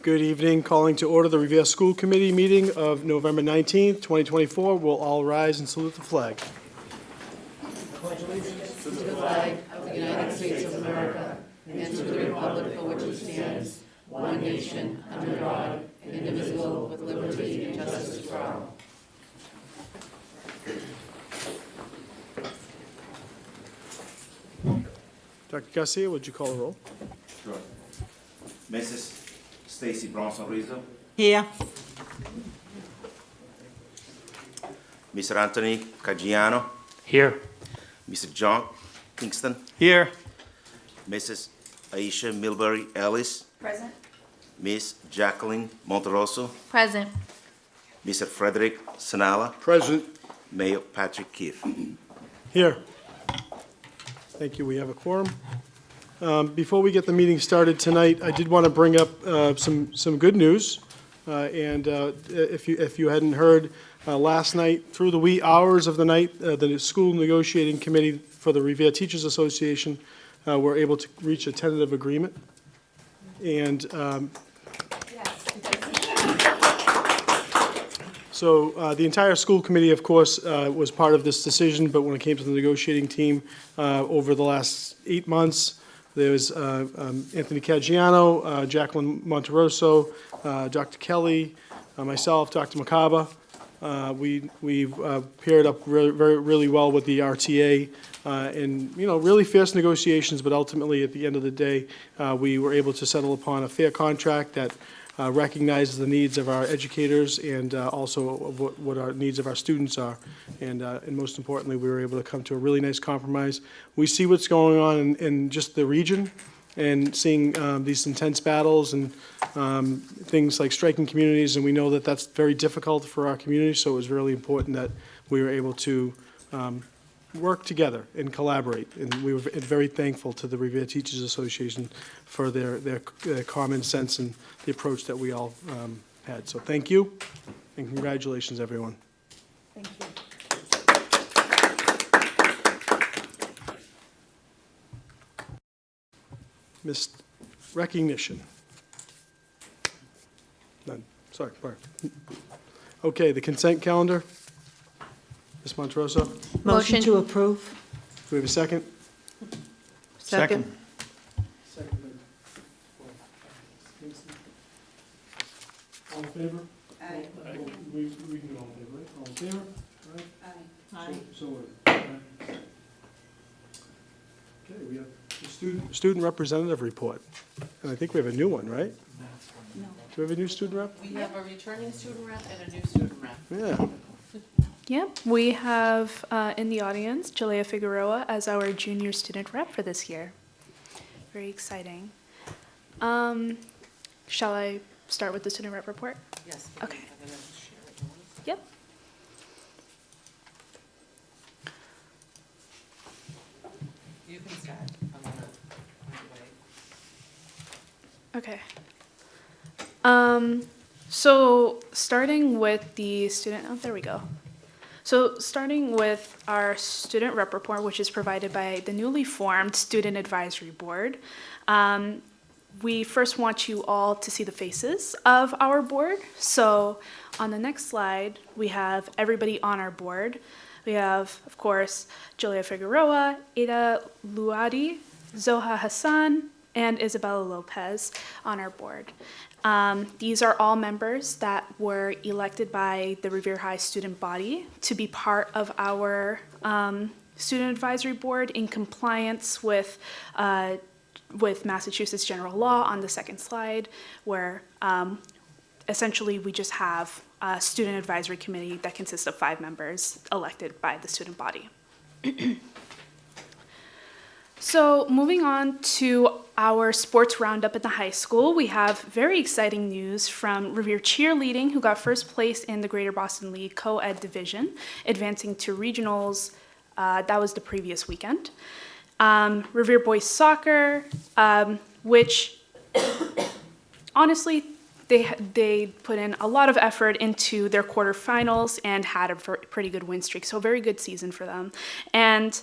Good evening. Calling to order the Revere School Committee meeting of November 19th, 2024. We'll all rise and salute the flag. Pledge allegiance to the flag of the United States of America and to the republic for which it stands, one nation, under God, indivisible, with liberty and justice for all. Dr. Garcia, would you call the roll? Sure. Mrs. Stacy Bronson Rizzo. Here. Mr. Anthony Caggiano. Here. Mr. John Kingston. Here. Mrs. Aisha Milbury Ellis. Present. Miss Jacqueline Monterosso. Present. Mr. Frederick Sanala. Present. Mayor Patrick Keefe. Here. Thank you. We have a quorum. Before we get the meeting started tonight, I did want to bring up some good news. If you hadn't heard, last night, through the wee hours of the night, the school negotiating committee for the Revere Teachers Association were able to reach a tentative agreement. And so the entire school committee, of course, was part of this decision, but when it came to the negotiating team over the last 8 months, there was Anthony Caggiano, Jacqueline Monterosso, Dr. Kelly, myself, Dr. Macaba. We've paired up really well with the RTA in really fierce negotiations, but ultimately at the end of the day, we were able to settle upon a fair contract that recognizes the needs of our educators and also what our needs of our students are. And most importantly, we were able to come to a really nice compromise. We see what's going on in just the region and seeing these intense battles and things like striking communities, and we know that that's very difficult for our community, so it was really important that we were able to work together and collaborate, and we were very thankful to the Revere Teachers Association for their common sense and the approach that we all had. So thank you, and congratulations, everyone. Thank you. Missed recognition. None. Sorry, Barb. Okay, the consent calendar. Ms. Monterosso, do Motion to approve. we have a second? Second. Second. All in favor? Aye. We can do all in favor, right? All in favor? All right. Aye. So ordered. Okay, we have the student representative report. And I think we have a new one, right? No. Do we have a new student rep? We have a returning student rep and a new student rep. Yeah. Yep, we have in the audience Jalea Figueroa as our junior student rep for this year. Very exciting. Shall I start with the student rep report? Yes. Okay. I'm gonna share it. Yep. You can start. I'm gonna wait. Okay. So starting with the student, oh, there we go. So starting with our student rep report, which is provided by the newly formed Student Advisory Board. We first want you all to see the faces of our board. So on the next slide, we have everybody on our board. We have, of course, Julia Figueroa, Ada Luadi, Zoha Hassan, and Isabella Lopez on our board. These are all members that were elected by the Revere High student body to be part of our student advisory board in compliance with Massachusetts general law on the second slide, where essentially we just have a student advisory committee that consists of 5 members elected by the student body. So moving on to our sports roundup at the high school, we have very exciting news from Revere Cheerleading, who got first place in the Greater Boston League co-ed division, advancing to regionals. That was the previous weekend. Revere Boys Soccer, which honestly, they put in a lot of effort into their quarterfinals and had a pretty good win streak, so a very good season for them. And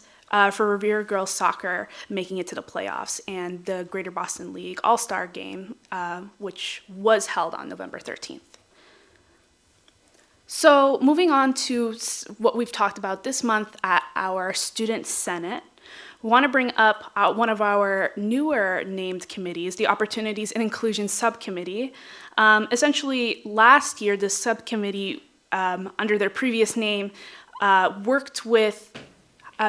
for Revere girls soccer making it to the playoffs and the Greater Boston League All-Star game, which was held on November 13th. So moving on to what we've talked about this month at our Student Senate, we want to bring up one of our newer named committees, the Opportunities and Inclusion Subcommittee. Essentially, last year, the subcommittee, under their previous name, worked with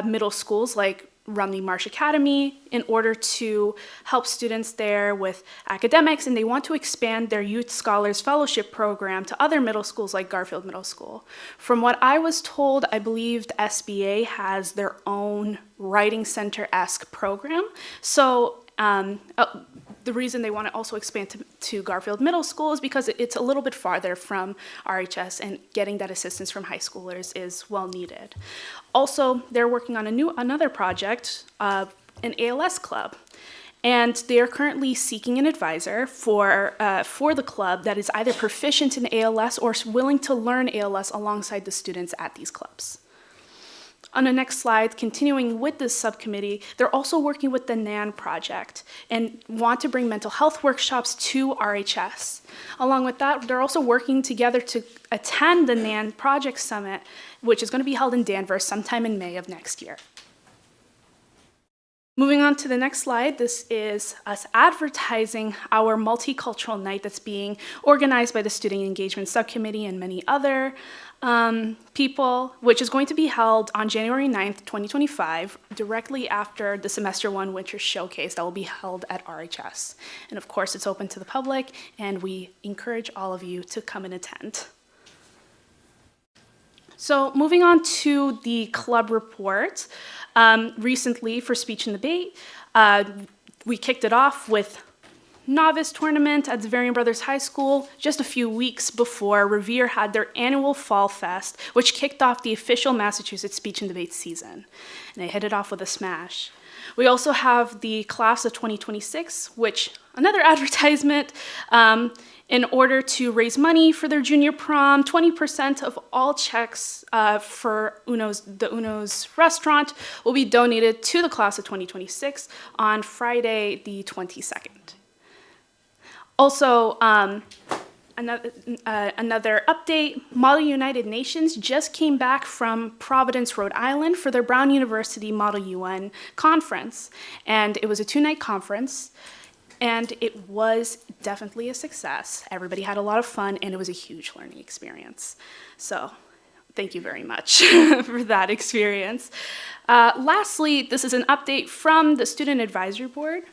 middle schools like Rumney Marsh Academy in order to help students there with academics, and they want to expand their Youth Scholars Fellowship program to other middle schools like Garfield Middle School. From what I was told, I believe the SBA has their own Writing Center-esque program. So the reason they want to also expand to Garfield Middle School is because it's a little bit farther from RHS, and getting that assistance from high schoolers is well needed. Also, they're working on another project, an ALS club, and they are currently seeking an advisor for the club that is either proficient in ALS or willing to learn ALS alongside the students at these clubs. On the next slide, continuing with this subcommittee, they're also working with the NAN project and want to bring mental health workshops to RHS. Along with that, they're also working together to attend the NAN Project Summit, which is going to be held in Danvers sometime in May of next year. Moving on to the next slide, this is us advertising our multicultural night that's being organized by the Student Engagement Subcommittee and many other people, which is going to be held on January 9th, 2025, directly after the Semester 1 Winter Showcase that will be held at RHS. And of course, it's open to the public, and we encourage all of you to come and attend. So moving on to the club report, recently for speech and debate, we kicked it off with novice tournament at Zavarian Brothers High School just a few weeks before Revere had their annual Fall Fest, which kicked off the official Massachusetts speech and debate season. And they hit it off with a smash. We also have the class of 2026, which, another advertisement, in order to raise money for their junior prom, 20% of all checks for the Uno's restaurant will be donated to the class of 2026 on Friday, the 22nd. Also, another update, Model United Nations just came back from Providence, Rhode Island for their Brown University Model UN conference. And it was a 2-night conference, and it was definitely a success. Everybody had a lot of fun, and it was a huge learning experience. So thank you very much for that experience. Lastly, this is an update from the Student Advisory Board.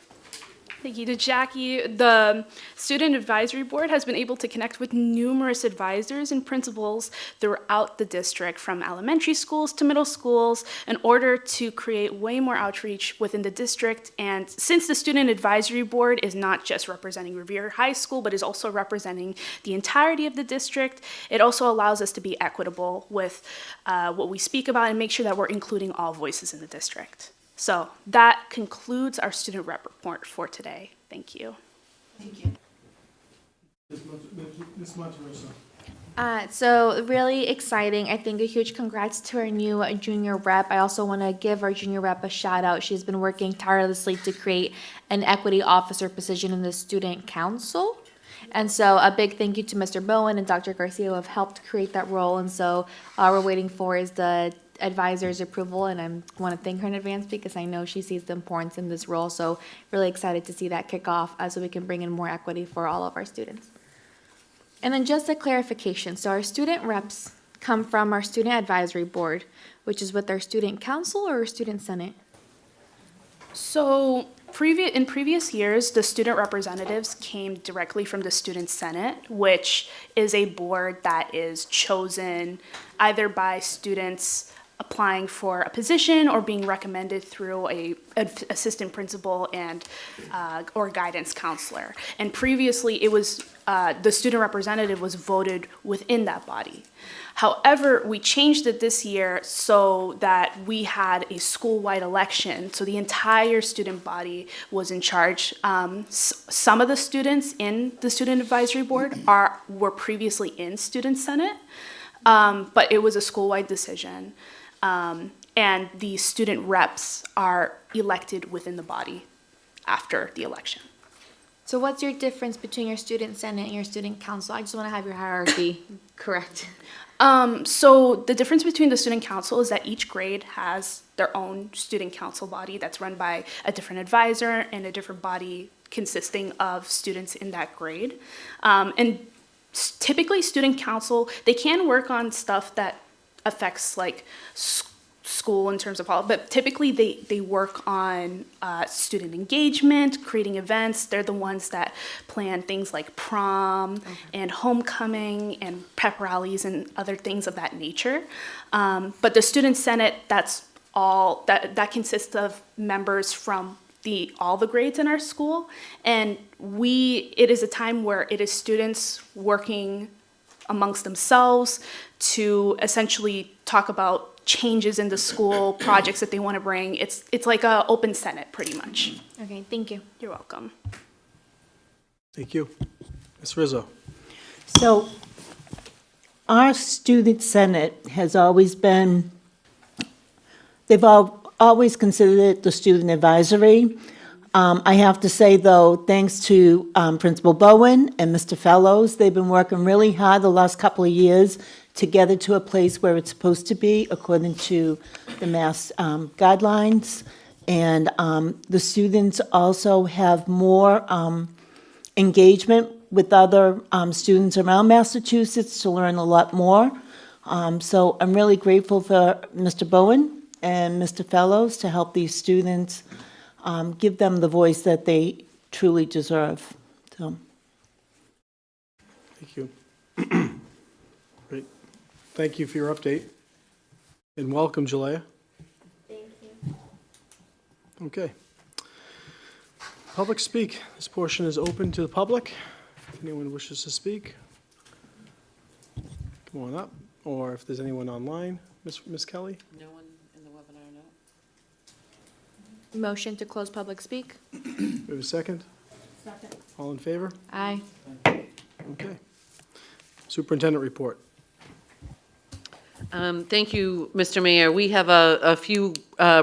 Thank you to Jackie. The Student Advisory Board has been able to connect with numerous advisors and principals throughout the district, from elementary schools to middle schools, in order to create way more outreach within the district. And since the Student Advisory Board is not just representing Revere High School, but is also representing the entirety of the district, it also allows us to be equitable with what we speak about and make sure that we're including all voices in the district. So that concludes our student rep report for today. Thank you. Thank you. Ms. Monterosso. So really exciting. I think a huge congrats to our new junior rep. I also want to give our junior rep a shout out. She's been working tirelessly to create an equity officer position in the student council. And so a big thank you to Mr. Bowen and Dr. Garcia who have helped create that role. And so all we're waiting for is the advisor's approval, and I want to thank her in advance because I know she sees the importance in this role. So really excited to see that kick off so we can bring in more equity for all of our students. And then just a clarification. So our student reps come from our student advisory board, which is with our student council or our student senate? So in previous years, the student representatives came directly from the Student Senate, which is a board that is chosen either by students applying for a position or being recommended through an assistant principal and or guidance counselor. And previously, it was the student representative was voted within that body. However, we changed it this year so that we had a school-wide election, so the entire student body was in charge. Some of the students in the Student Advisory Board were previously in Student Senate, but it was a school-wide decision. and the student reps are elected within the body after the election. So what's your difference between your student senate and your student council? I just want to have your hierarchy correct. So the difference between the student council is that each grade has their own student council body that's run by a different advisor and a different body consisting of students in that grade. And typically student council, they can work on stuff that affects like school in terms of policy, but typically they work on student engagement, creating events. They're the ones that plan things like prom and homecoming and pep rallies and other things of that nature. But the student senate, that's all that consists of members from all the grades in our school, and it is a time where it is students working amongst themselves to essentially talk about changes in the school, projects that they want to bring. It's like an open senate, pretty much. Okay, thank you. You're welcome. Thank you. Ms. Rizzo. So our student senate has always been, they've always considered it the student advisory. I have to say, though, thanks to Principal Bowen and Mr. Fellows, they've been working really hard the last couple of years to get it to a place where it's supposed to be according to the Mass guidelines. And the students also have more engagement with other students around Massachusetts to learn a lot more. So I'm really grateful for Mr. Bowen and Mr. Fellows to help these students, give them the voice that they truly deserve. So. Thank you. Great. Thank you for your update. And welcome, Jalea. Thank you. Okay. Public speak. This portion is open to the public. If anyone wishes to speak, come on up. Or if there's anyone online, Ms. Kelly? No one in the webinar, no? Motion to close public speak? We have a second? Second. All in favor? Aye. Okay. Superintendent report. Thank you, Mr. Mayor. We have a few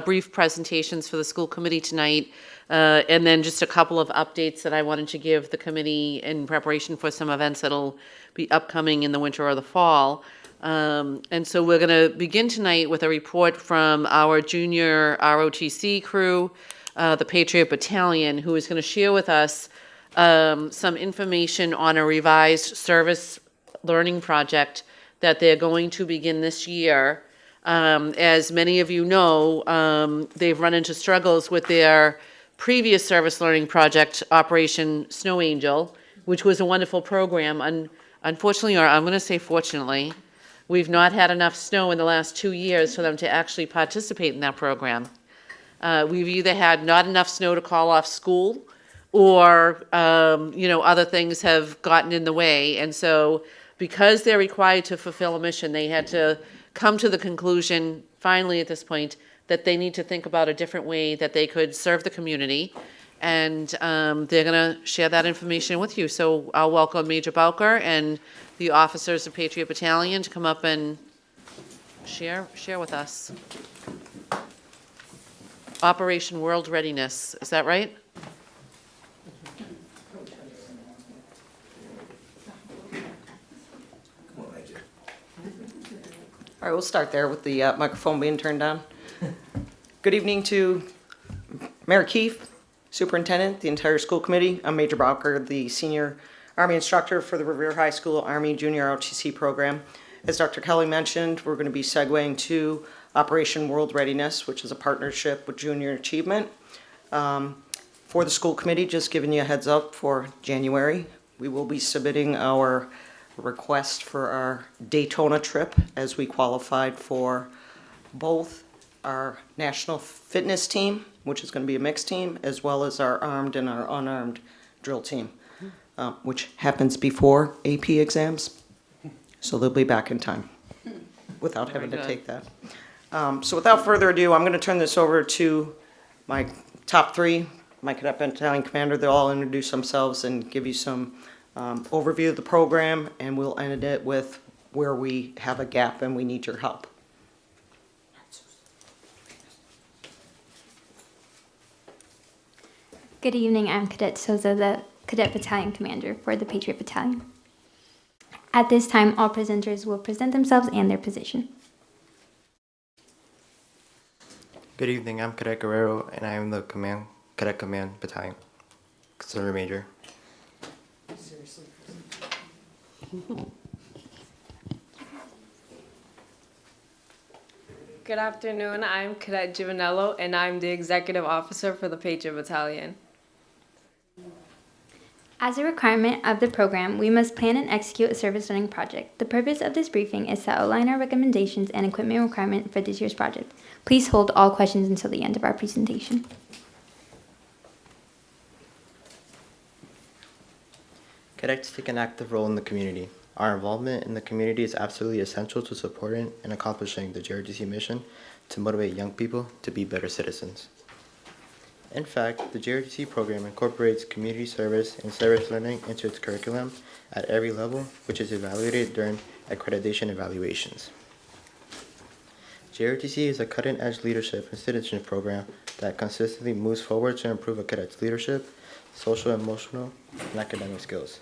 brief presentations for the school committee tonight, and then just a couple of updates that I wanted to give the committee in preparation for some events that'll be upcoming in the winter or the fall. And so we're going to begin tonight with a report from our junior ROTC crew, the Patriot Battalion, who is going to share with us some information on a revised service learning project that they're going to begin this year. As many of you know, they've run into struggles with their previous service learning project, Operation Snow Angel, which was a wonderful program. Unfortunately, or I'm going to say fortunately, we've not had enough snow in the last 2 years for them to actually participate in that program. We've either had not enough snow to call off school, or other things have gotten in the way. And so because they're required to fulfill a mission, they had to come to the conclusion, finally at this point, that they need to think about a different way that they could serve the community. And they're going to share that information with you. So I'll welcome Major Bowker and the officers of Patriot Battalion to come up and share with us. Operation World Readiness, is that right? All right, we'll start there with the microphone being turned on. Good evening to Mayor Keefe, Superintendent, the entire school committee. I'm Major Bowker, the senior Army instructor for the Revere High School Army Junior ROTC program. As Dr. Kelly mentioned, we're going to be segueing to Operation World Readiness, which is a partnership with Junior Achievement. For the school committee, just giving you a heads up for January, we will be submitting our request for our Daytona trip as we qualified for both our national fitness team, which is going to be a mixed team, as well as our armed and our unarmed drill team, which happens before AP exams. So they'll be back in time without having to take that. So without further ado, I'm going to turn this over to my top three, my cadet battalion commander. They'll all introduce themselves and give you some overview of the program, and we'll end it with where we have a gap and we need your help. Good evening, I'm Cadet Souza, the Cadet Battalion Commander for the Patriot Battalion. At this time, all presenters will present themselves and their position. Good evening, I'm Cadet Guerrero, and I am the Cadet Command Battalion, Auxiliary Major. Good afternoon, I'm Cadet Giovanello, and I'm the Executive Officer for the Patriot Battalion. As a requirement of the program, we must plan and execute a service learning project. The purpose of this briefing is to outline our recommendations and equipment requirement for this year's project. Please hold all questions until the end of our presentation. Cadets take an active role in the community. Our involvement in the community is absolutely essential to supporting and accomplishing the JROTC mission to motivate young people to be better citizens. In fact, the JROTC program incorporates community service and service learning into its curriculum at every level, which is evaluated during accreditation evaluations. JROTC is a cutting-edge leadership and citizenship program that consistently moves forward to improve a cadet's leadership, social, emotional, and academic skills.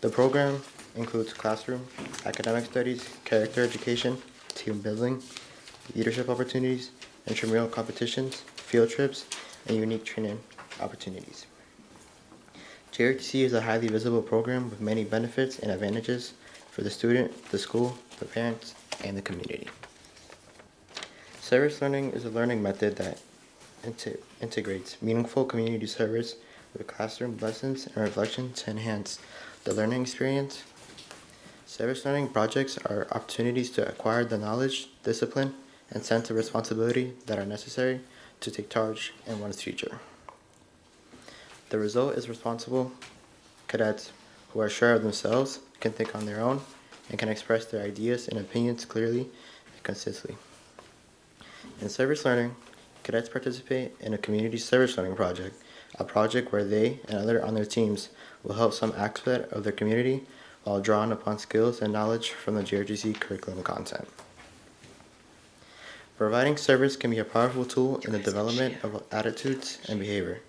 The program includes classroom, academic studies, character education, team building, leadership opportunities, intramural competitions, field trips, and unique training opportunities. JROTC is a highly visible program with many benefits and advantages for the student, the school, the parents, and the community. Service learning is a learning method that integrates meaningful community service with classroom lessons and reflection to enhance the learning experience. Service learning projects are opportunities to acquire the knowledge, discipline, and sense of responsibility that are necessary to take charge in one's future. The result is responsible cadets who are sure of themselves, can think on their own, and can express their ideas and opinions clearly and consistently. In service learning, cadets participate in a community service learning project, a project where they and others on their teams will help some aspect of their community while drawing upon skills and knowledge from the JROTC curriculum content. Providing service can be a powerful tool in the development of attitudes and behavior,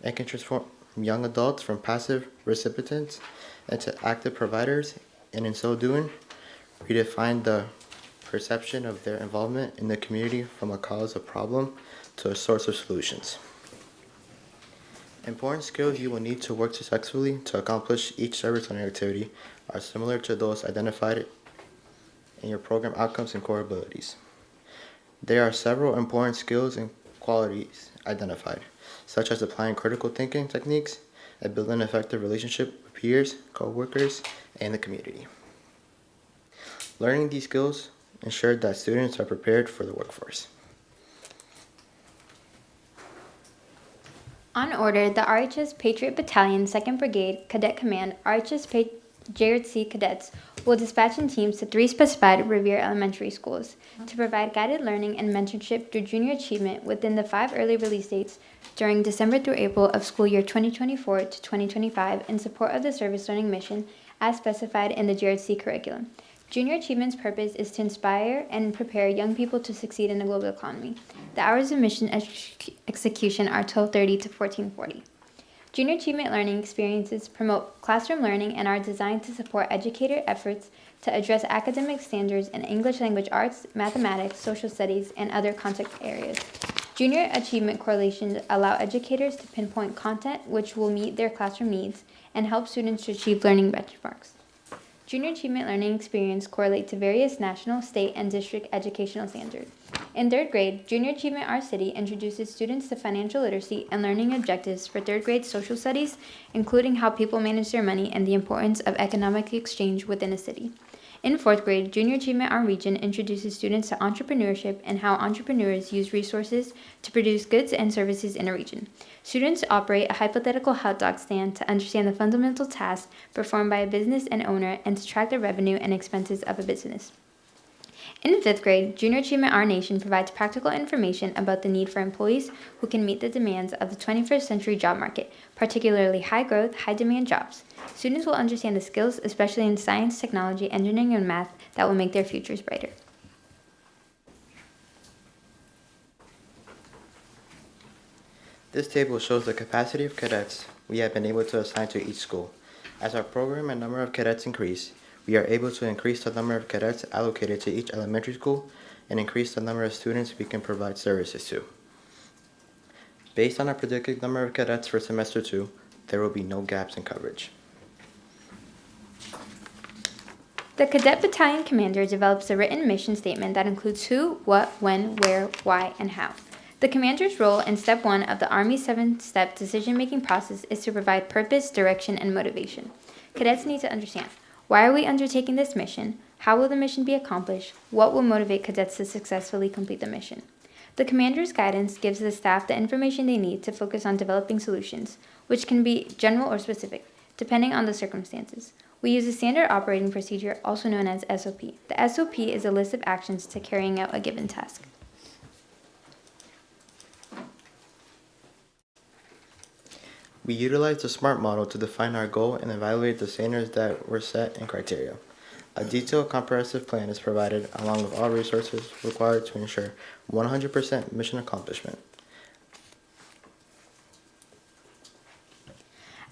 and can transform young adults from passive recipients into active providers, and in so doing, redefine the perception of their involvement in the community from a cause of problem to a source of solutions. Important skills you will need to work successfully to accomplish each service learning activity are similar to those identified in your program outcomes and core abilities. There are several important skills and qualities identified, such as applying critical thinking techniques and building an effective relationship with peers, co-workers, and the community. Learning these skills ensures that students are prepared for the workforce. On order, the RHS Patriot Battalion, 2nd Brigade, Cadet Command, RHS JROTC cadets will dispatch in teams to 3 specified Revere elementary schools to provide guided learning and mentorship through junior achievement within the 5 early release dates during December through April of school year 2024 to 2025 in support of the service learning mission as specified in the JROTC curriculum. Junior Achievement's purpose is to inspire and prepare young people to succeed in the global economy. The hours of mission execution are 12:30 to 14:40. Junior Achievement learning experiences promote classroom learning and are designed to support educator efforts to address academic standards in English language arts, mathematics, social studies, and other contact areas. Junior Achievement correlations allow educators to pinpoint content which will meet their classroom needs and help students to achieve learning benchmarks. Junior Achievement learning experience correlate to various national, state, and district educational standards. In 3rd grade, Junior Achievement Our City introduces students to financial literacy and learning objectives for 3rd grade social studies, including how people manage their money and the importance of economic exchange within a city. In 4th grade, Junior Achievement Our Region introduces students to entrepreneurship and how entrepreneurs use resources to produce goods and services in a region. Students operate a hypothetical hot dog stand to understand the fundamental tasks performed by a business and owner and to track the revenue and expenses of a business. In 5th grade, Junior Achievement Our Nation provides practical information about the need for employees who can meet the demands of the 21st century job market, particularly high growth, high demand jobs. Students will understand the skills, especially in science, technology, engineering, and math, that will make their futures brighter. This table shows the capacity of cadets we have been able to assign to each school. As our program and number of cadets increase, we are able to increase the number of cadets allocated to each elementary school and increase the number of students we can provide services to. Based on our predicted number of cadets for semester 2, there will be no gaps in coverage. The Cadet Battalion Commander develops a written mission statement that includes who, what, when, where, why, and how. The commander's role in step 1 of the Army's 7-step decision-making process is to provide purpose, direction, and motivation. Cadets need to understand, why are we undertaking this mission? How will the mission be accomplished? What will motivate cadets to successfully complete the mission? The commander's guidance gives the staff the information they need to focus on developing solutions, which can be general or specific, depending on the circumstances. We use a standard operating procedure, also known as SOP. The SOP is a list of actions to carrying out a given task. We utilize the SMART model to define our goal and evaluate the standards that were set and criteria. A detailed comprehensive plan is provided along with all resources required to ensure 100% mission accomplishment.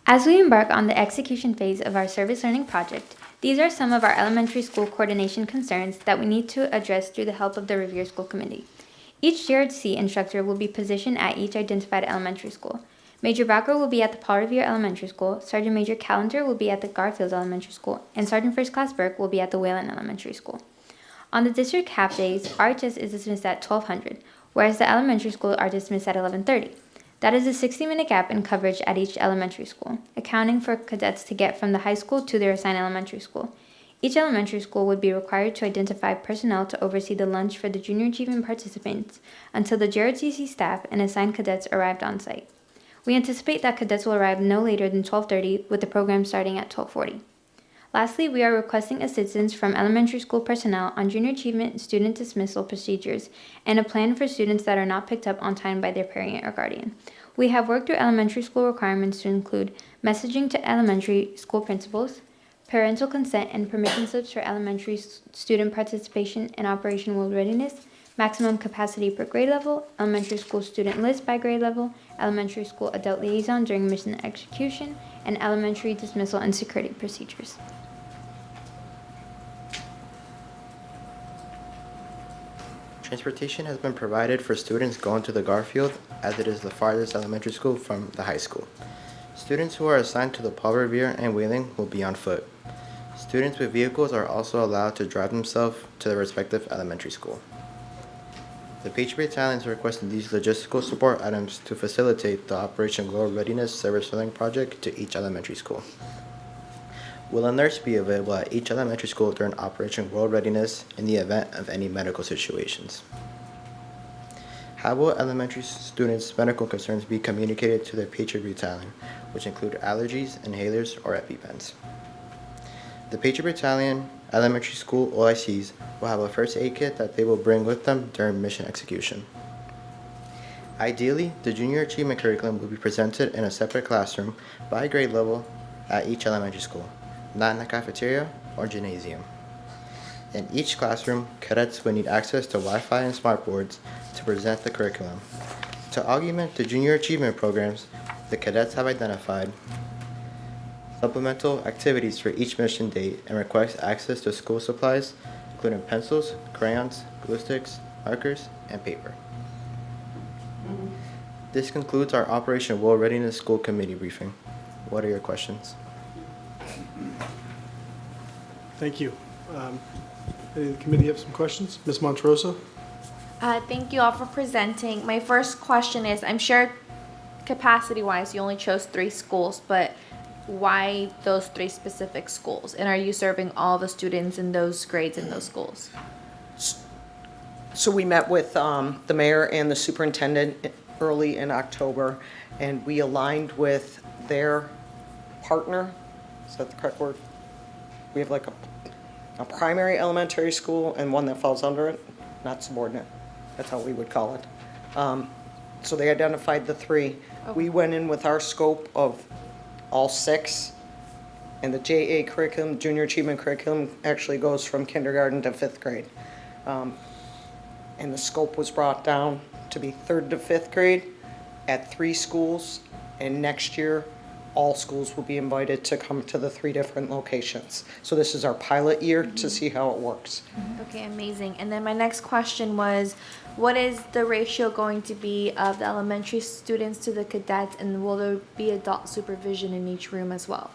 As we embark on the execution phase of our service learning project, these are some of our elementary school coordination concerns that we need to address through the help of the Revere School Committee. Each JROTC instructor will be positioned at each identified elementary school. Major Bowker will be at the Paul Revere Elementary School, Sergeant Major Callender will be at the Garfield Elementary School, and Sergeant First Class Burke will be at the Wayland Elementary School. On the district half days, RHS is dismissed at 1200, whereas the elementary school are dismissed at 1130. That is a 60-minute gap in coverage at each elementary school, accounting for cadets to get from the high school to their assigned elementary school. Each elementary school would be required to identify personnel to oversee the lunch for the junior achievement participants until the JROTC staff and assigned cadets arrived on site. We anticipate that cadets will arrive no later than 12:30, with the program starting at 12:40. Lastly, we are requesting assistance from elementary school personnel on junior achievement student dismissal procedures and a plan for students that are not picked up on time by their parent or guardian. We have worked through elementary school requirements to include messaging to elementary school principals, parental consent and permission slips for elementary student participation in Operation World Readiness, maximum capacity per grade level, elementary school student list by grade level, elementary school adult liaison during mission execution, and elementary dismissal and security procedures. Transportation has been provided for students going to the Garfield, as it is the farthest elementary school from the high school. Students who are assigned to the Paul Revere and Wheeling will be on foot. Students with vehicles are also allowed to drive themselves to their respective elementary school. The Patriot Battalion is requesting these logistical support items to facilitate the Operation World Readiness Service Learning Project to each elementary school. Will a nurse be available at each elementary school during Operation World Readiness in the event of any medical situations? How will elementary students' medical concerns be communicated to the Patriot Battalion, which include allergies, inhalers, or EpiPens? The Patriot Battalion elementary school OICs will have a first aid kit that they will bring with them during mission execution. Ideally, the junior achievement curriculum will be presented in a separate classroom by grade level at each elementary school, not in the cafeteria or gymnasium. In each classroom, cadets will need access to Wi-Fi and smart boards to present the curriculum. To augment the junior achievement programs, the cadets have identified supplemental activities for each mission date and request access to school supplies, including pencils, crayons, glue sticks, markers, and paper. This concludes our Operation World Readiness School Committee briefing. What are your questions? Thank you. Any of the committee have some questions? Ms. Monterosso? Thank you all for presenting. My first question is, I'm sure capacity-wise you only chose 3 schools, but why those 3 specific schools? And are you serving all the students in those grades in those schools? So we met with the mayor and the superintendent early in October, and we aligned with their partner. Is that the correct word? We have like a primary elementary school and one that falls under it, not subordinate. That's how we would call it. So they identified the 3. Okay. We went in with our scope of all 6, and the JA curriculum, junior achievement curriculum, actually goes from kindergarten to 5th grade. And the scope was brought down to be 3rd to 5th grade at 3 schools, and next year, all schools will be invited to come to the 3 different locations. So this is our pilot year to see how it works. Okay, amazing. And then my next question was, what is the ratio going to be of the elementary students to the cadets, and will there be adult supervision in each room as well?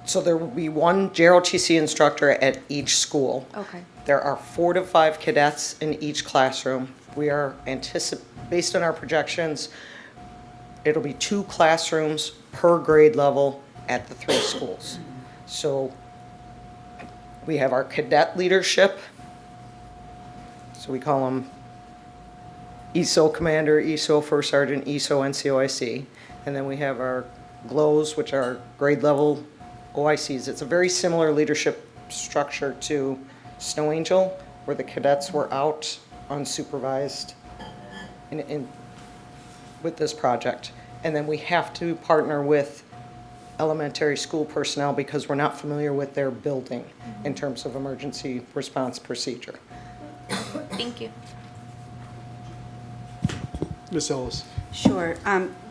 So there will be one JROTC instructor at each school. Okay. There are 4 to 5 cadets in each classroom. We are based on our projections, it'll be 2 classrooms per grade level at the 3 schools. So we have our cadet leadership. So we call them ESO commander, ESO first sergeant, ESO NCOIC. And then we have our GLOWs, which are grade level OICs. It's a very similar leadership structure to Snow Angel, where the cadets were out unsupervised with this project. And then we have to partner with elementary school personnel because we're not familiar with their building in terms of emergency response procedure. Thank you. Ms. Ellis? Sure.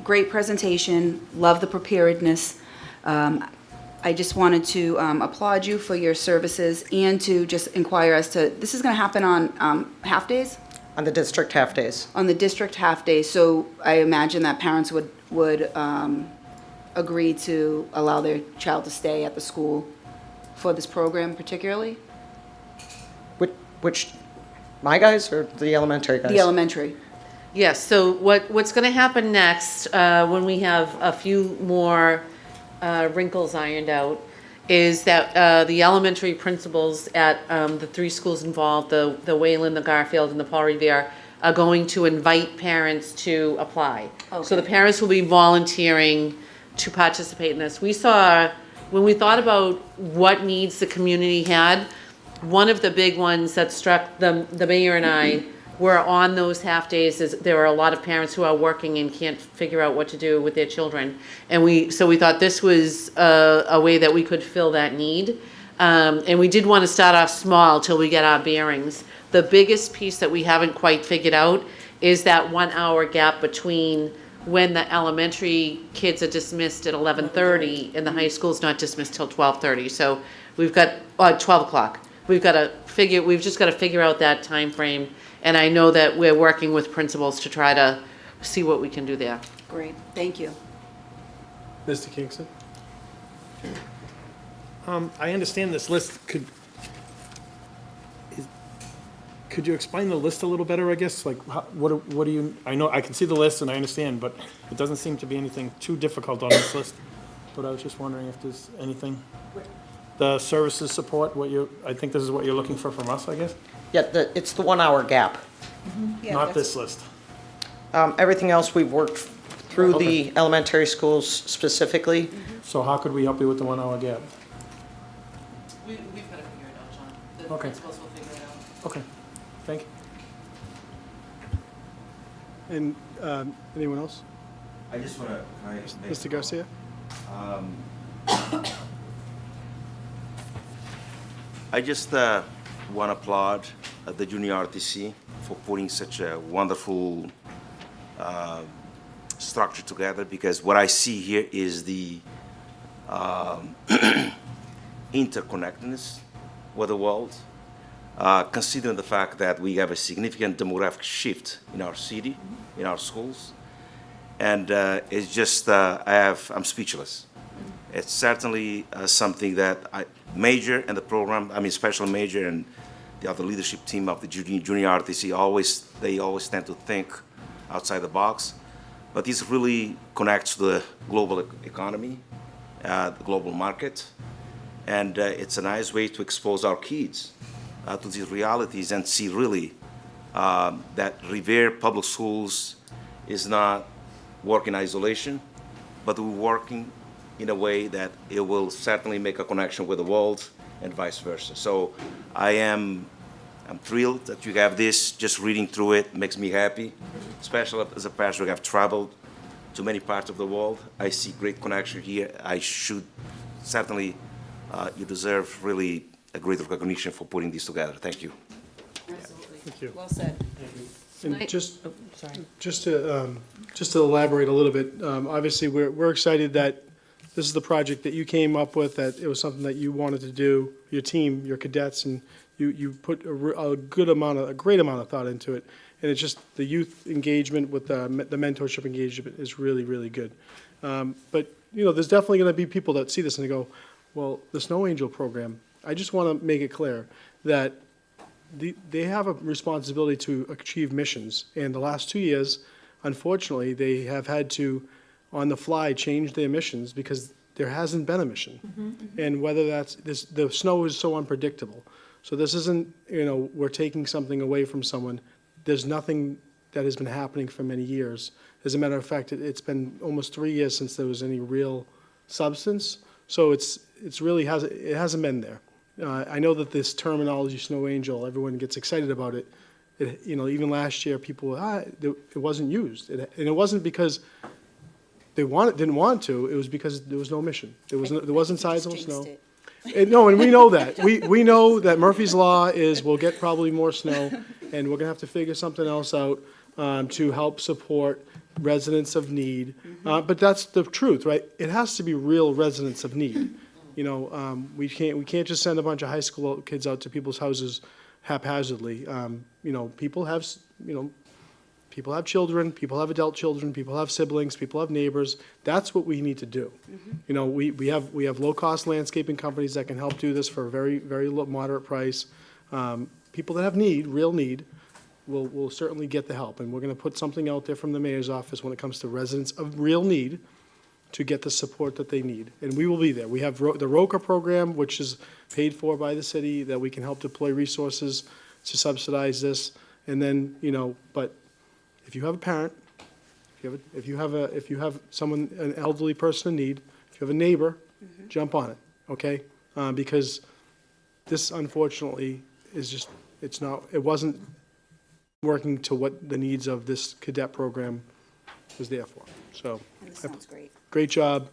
Great presentation. Love the preparedness. I just wanted to applaud you for your services and to just inquire as to, this is going to happen on half-days? On the district half-days. On the district half-days, so I imagine that parents would agree to allow their child to stay at the school for this program particularly? Which, my guys or the elementary guys? The elementary. Yes, so what's going to happen next, when we have a few more wrinkles ironed out, is that the elementary principals at the 3 schools involved, the Wayland, the Garfield, and the Paul Revere, are going to invite parents to apply. So the Okay. parents will be volunteering to participate in this. We saw, when we thought about what needs the community had, one of the big ones that struck the mayor and I were on those half days is there are a lot of parents who are working and can't figure out what to do with their children. And so we thought this was a way that we could fill that need. And we did want to start off small till we get our bearings. The biggest piece that we haven't quite figured out is that 1 hour gap between when the elementary kids are dismissed at 11:30 and the high school's not dismissed till 12:30. So we've got 12 o'clock. We've just got to figure out that time frame. And I know that we're working with principals to try to see what we can do there. Great, thank you. Mr. Kingston? I understand this list. Could you explain the list a little better, I guess? Like, what do you, I know, I can see the list and I understand, but it doesn't seem to be anything too difficult on this list. But I was just wondering if there's anything. The services support, I think this is what you're looking for from us, I guess? Yeah, it's the 1 hour gap. Not this list. Everything else we've worked through the elementary schools specifically. So how could we help you with the 1 hour gap? We've got to figure it out, John. The Okay. principals will figure it out. Okay, thank you. And anyone else? I just want to, Mr. Garcia? I just want to applaud the junior RTC for putting such a wonderful structure together, because what I see here is the interconnectedness with the world, considering the fact that we have a significant demographic shift in our city, in our schools. And it's just, I'm speechless. It's certainly something that major in the program, special major and the other leadership team of the junior RTC, they always tend to think outside the box. But this really connects to the global economy, the global market. And it's a nice way to expose our kids to these realities and see really that Revere Public Schools is not working in isolation, but we're working in a way that it will certainly make a connection with the world and vice versa. So I'm thrilled that you have this. Just reading through it makes me happy, especially as a pastor who have traveled to many parts of the world. I see great connection here. I should certainly, you deserve really a great recognition for putting this together. Thank you. Absolutely. Thank you. Well said. And just to elaborate a little bit, obviously, we're excited that this is the project that you came up with, that it was something that you wanted to do, your team, your cadets, and you put a great amount of thought into it. And it's just the youth engagement with the mentorship engagement is really, really good. But, there's definitely going to be people that see this and they go, well, the Snow Angel program, I just want to make it clear that they have a responsibility to achieve missions. And the last 2 years, unfortunately, they have had to, on the fly, change their missions because there hasn't been a mission. And whether the snow is so unpredictable. So this isn't, we're taking something away from someone. There's nothing that has been happening for many years. As a matter of fact, it's been almost 3 years since there was any real substance. So it hasn't been there. I know that this terminology, Snow Angel, everyone gets excited about it. Even last year, people, it wasn't used. And it wasn't because they didn't want to, it was because there was no mission. There wasn't sizable snow. And we know that. We know that Murphy's Law is we'll get probably more snow, and we're going to have to figure something else out to help support residents of need. But that's the truth, right? It has to be real residents of need. We can't just send a bunch of high school kids out to people's houses haphazardly. People have children, people have adult children, people have siblings, people have neighbors. That's what we need to do. We have low-cost landscaping companies that can help do this for a very, very low, moderate price. People that have real need, will certainly get the help. And we're going to put something out there from the mayor's office when it comes to residents of real need to get the support that they need. And we will be there. We have the ROCA program, which is paid for by the city, that we can help deploy resources to subsidize this. And then, but if you have a parent, if you have someone, an elderly person in need, if you have a neighbor, jump on it, okay? Because this, unfortunately, is it wasn't working to what the needs of this cadet program was there for. So, This sounds great. great job.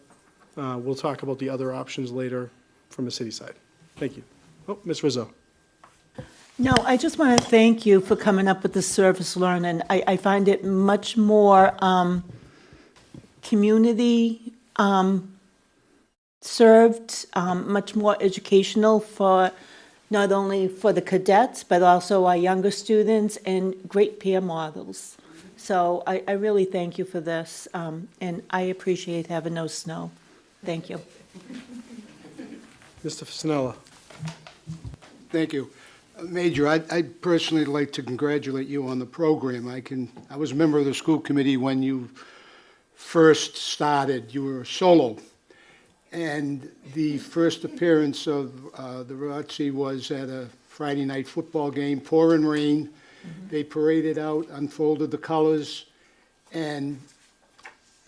We'll talk about the other options later from the city side. Thank you. Oh, Ms. Rizzo. No, I just want to thank you for coming up with the service learning. I find it much more community served, much more educational for not only for the cadets, but also our younger students, and great peer models. So I really thank you for this, and I appreciate having no snow. Thank you. Mr. Fasanella. Thank you. Major, I'd personally like to congratulate you on the program. I was a member of the school committee when you first started. You were solo. And the first appearance of the JROTC was at a Friday night football game, pouring rain. They paraded out, unfolded the colors, and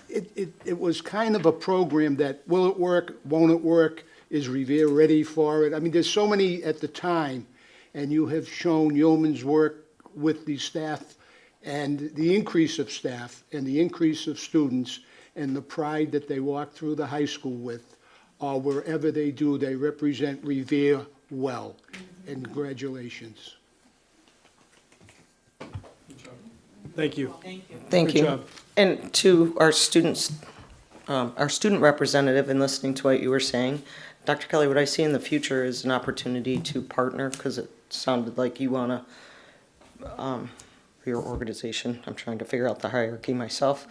it was kind of a program that, will it work, won't it work, is Revere ready for it? I mean, there's so many at the time, and you have shown yeoman's work with the staff, and the increase of staff, and the increase of students, and the pride that they walk through the high school with, or wherever they do, they represent Revere well. And congratulations. Thank you. Thank Good you. job. And to our students, our student representative, and listening to what you were saying, Dr. Kelly, what I see in the future is an opportunity to partner, because it sounded like you want to, your organization, I'm trying to figure out the hierarchy myself,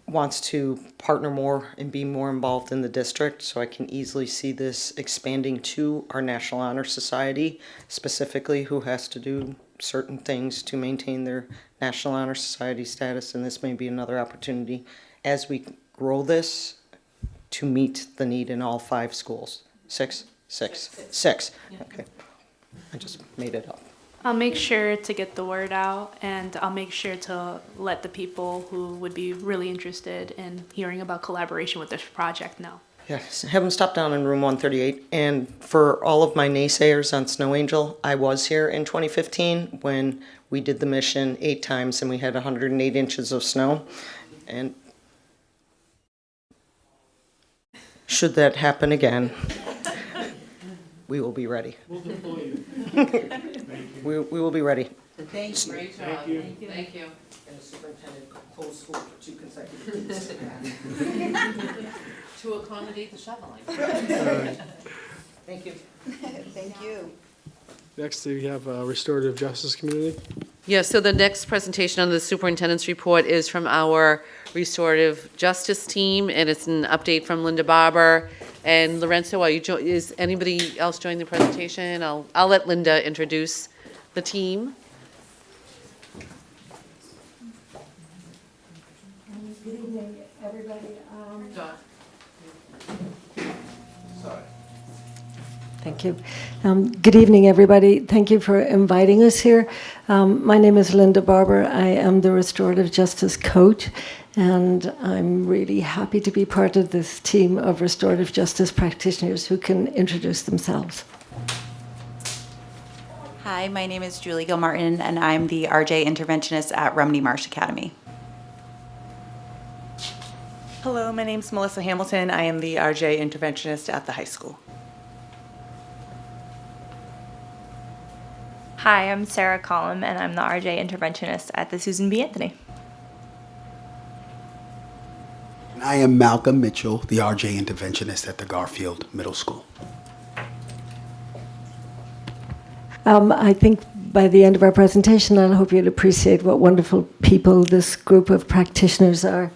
wants to partner more and be more involved in the district. So I can easily see this expanding to our National Honor Society, specifically, who has to do certain things to maintain their National Honor Society status. And this may be another opportunity as we grow this to meet the need in all 5 schools. Six. Okay. I just made it up. I'll make sure to get the word out, and I'll make sure to let the people who would be really interested in hearing about collaboration with this project know. Yes, have them stop down in room 138. And for all of my naysayers on Snow Angel, I was here in 2015 when we did the mission 8 times and we had 108 inches of snow. And should that happen again, we will be ready. We will be ready. Thank you. Great job. Thank you. And the superintendent closed school for 2 consecutive days. To accommodate the shoveling. Thank you. Thank you. Next, we have Restorative Justice Community. Yeah, so the next presentation on the superintendent's report is from our Restorative Justice team, and it's an update from Linda Barber. And Lorenzo, is anybody else joining the presentation? I'll let Linda introduce the team. Good evening, everybody. Thank you. Good evening, everybody. Thank you for inviting us here. My name is Linda Barber. I am the Restorative Justice Coach, and I'm really happy to be part of this team of restorative justice practitioners who can introduce themselves. Hi, my name is Julie Gilmartin, and I'm the RJ Interventionist at Rumney Marsh Academy. Hello, my name is Melissa Hamilton. I am the RJ Interventionist at the high school. Hi, I'm Sarah Collum, and I'm the RJ Interventionist at the Susan B. Anthony. And I am Malcolm Mitchell, the RJ Interventionist at the Garfield Middle School. I think by the end of our presentation, I hope you'll appreciate what wonderful people this group of practitioners are.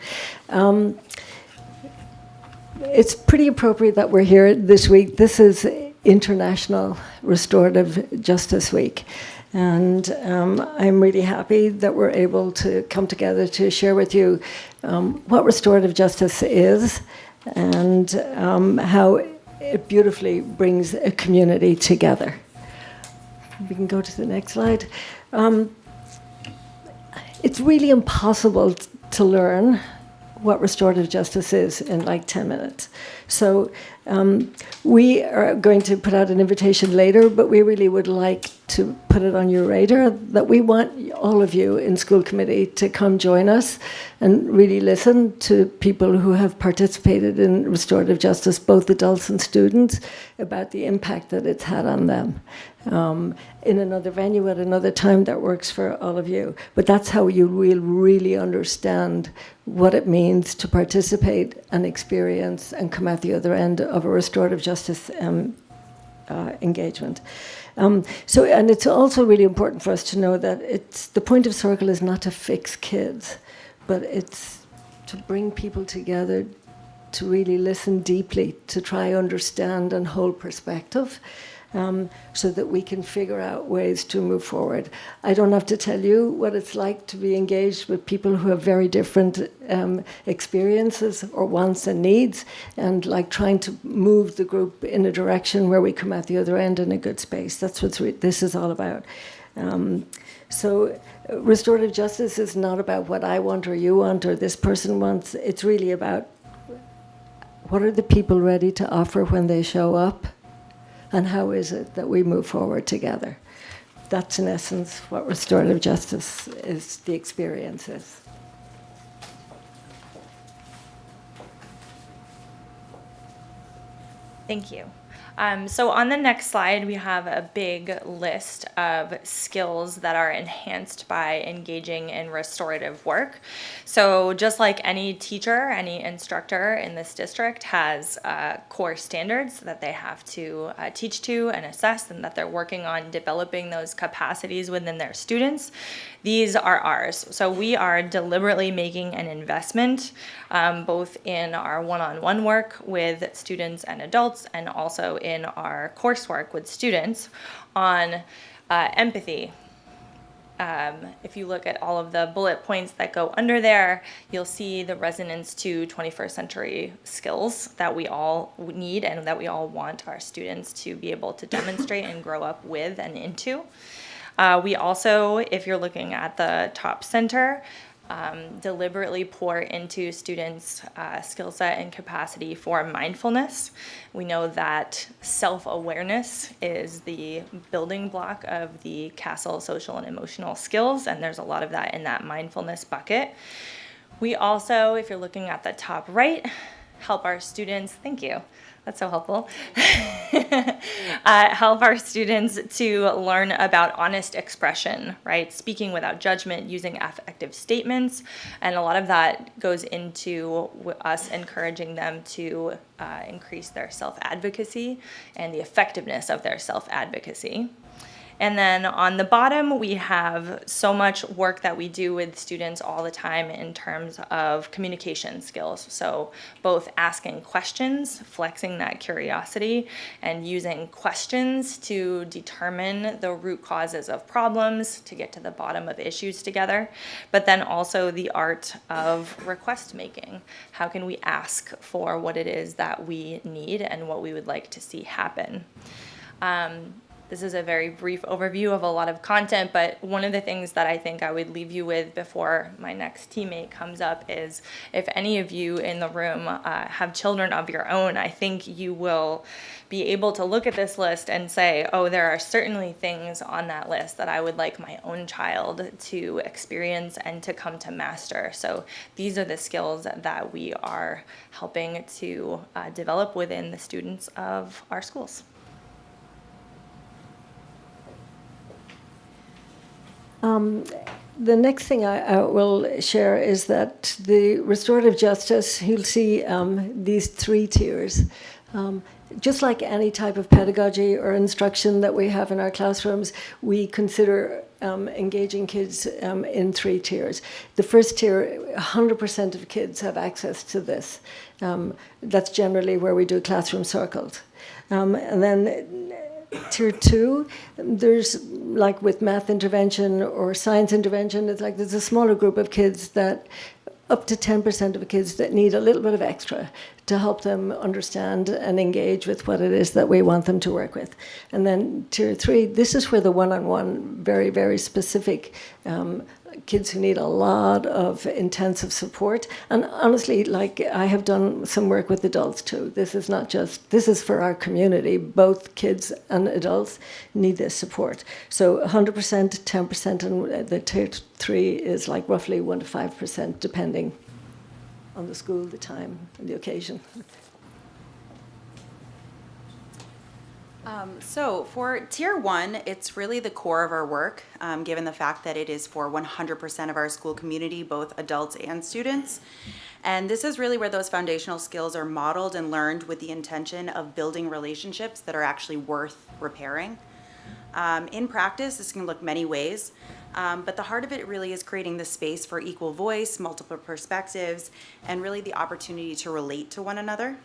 It's pretty appropriate that we're here this week. This is International Restorative Justice Week. And I'm really happy that we're able to come together to share with you what restorative justice is and how it beautifully brings a community together. We can go to the next slide. It's really impossible to learn what restorative justice is in like 10 minutes. So we are going to put out an invitation later, but we really would like to put it on your radar that we want all of you in school committee to come join us and really listen to people who have participated in restorative justice, both adults and students, about the impact that it's had on them. In another venue at another time that works for all of you. But that's how you will really understand what it means to participate and experience and come out the other end of a restorative justice engagement. And it's also really important for us to know that the point of Circle is not to fix kids, but it's to bring people together to really listen deeply, to try understand and hold perspective. So that we can figure out ways to move forward. I don't have to tell you what it's like to be engaged with people who have very different experiences or wants and needs, and like trying to move the group in a direction where we come out the other end in a good space. That's what this is all about. So restorative justice is not about what I want or you want or this person wants. It's really about what are the people ready to offer when they show up? And how is it that we move forward together? That's in essence what restorative justice is, the experience is. Thank you. So on the next slide, we have a big list of skills that are enhanced by engaging in restorative work. So just like any teacher, any instructor in this district has core standards that they have to teach to and assess, and that they're working on developing those capacities within their students. These are ours. So we are deliberately making an investment both in our one-on-one work with students and adults, and also in our coursework with students on empathy. If you look at all of the bullet points that go under there, you'll see the resonance to 21st century skills that we all need and that we all want our students to be able to demonstrate and grow up with and into. We also, if you're looking at the top center, deliberately pour into students' skill set and capacity for mindfulness. We know that self-awareness is the building block of the CASEL social and emotional skills, and there's a lot of that in that mindfulness bucket. We also, if you're looking at the top right, help our students, thank you, that's so helpful, help our students to learn about honest expression, right? Speaking without judgment, using affective statements, and a lot of that goes into us encouraging them to increase their self-advocacy and the effectiveness of their self-advocacy. And then on the bottom, we have so much work that we do with students all the time in terms of communication skills. So both asking questions, flexing that curiosity, and using questions to determine the root causes of problems, to get to the bottom of issues together. But then also the art of request making. How can we ask for what it is that we need and what we would like to see happen? This is a very brief overview of a lot of content, but one of the things that I think I would leave you with before my next teammate comes up is if any of you in the room have children of your own, I think you will be able to look at this list and say, oh, there are certainly things on that list that I would like my own child to experience and to come to master. So these are the skills that we are helping to develop within the students of our schools. The next thing I will share is that the restorative justice, you'll see these 3 tiers. Just like any type of pedagogy or instruction that we have in our classrooms, we consider engaging kids in 3 tiers. The first tier, 100% of kids have access to this. That's generally where we do classroom circles. And then Tier 2, there's like with math intervention or science intervention, it's like there's a smaller group of kids that, up to 10% of kids that need a little bit of extra to help them understand and engage with what it is that we want them to work with. And then Tier 3, this is where the one-on-one, very, very specific kids who need a lot of intensive support. And honestly, like I have done some work with adults too. This is not just, this is for our community. Both kids and adults need this support. So 100%, 10%, and the Tier 3 is like roughly 1 to 5%, depending on the school, the time, and the occasion. So for Tier 1, it's really the core of our work, given the fact that it is for 100% of our school community, both adults and students. And this is really where those foundational skills are modeled and learned with the intention of building relationships that are actually worth repairing. In practice, this can look many ways, but the heart of it really is creating the space for equal voice, multiple perspectives, and really the opportunity to relate to one another.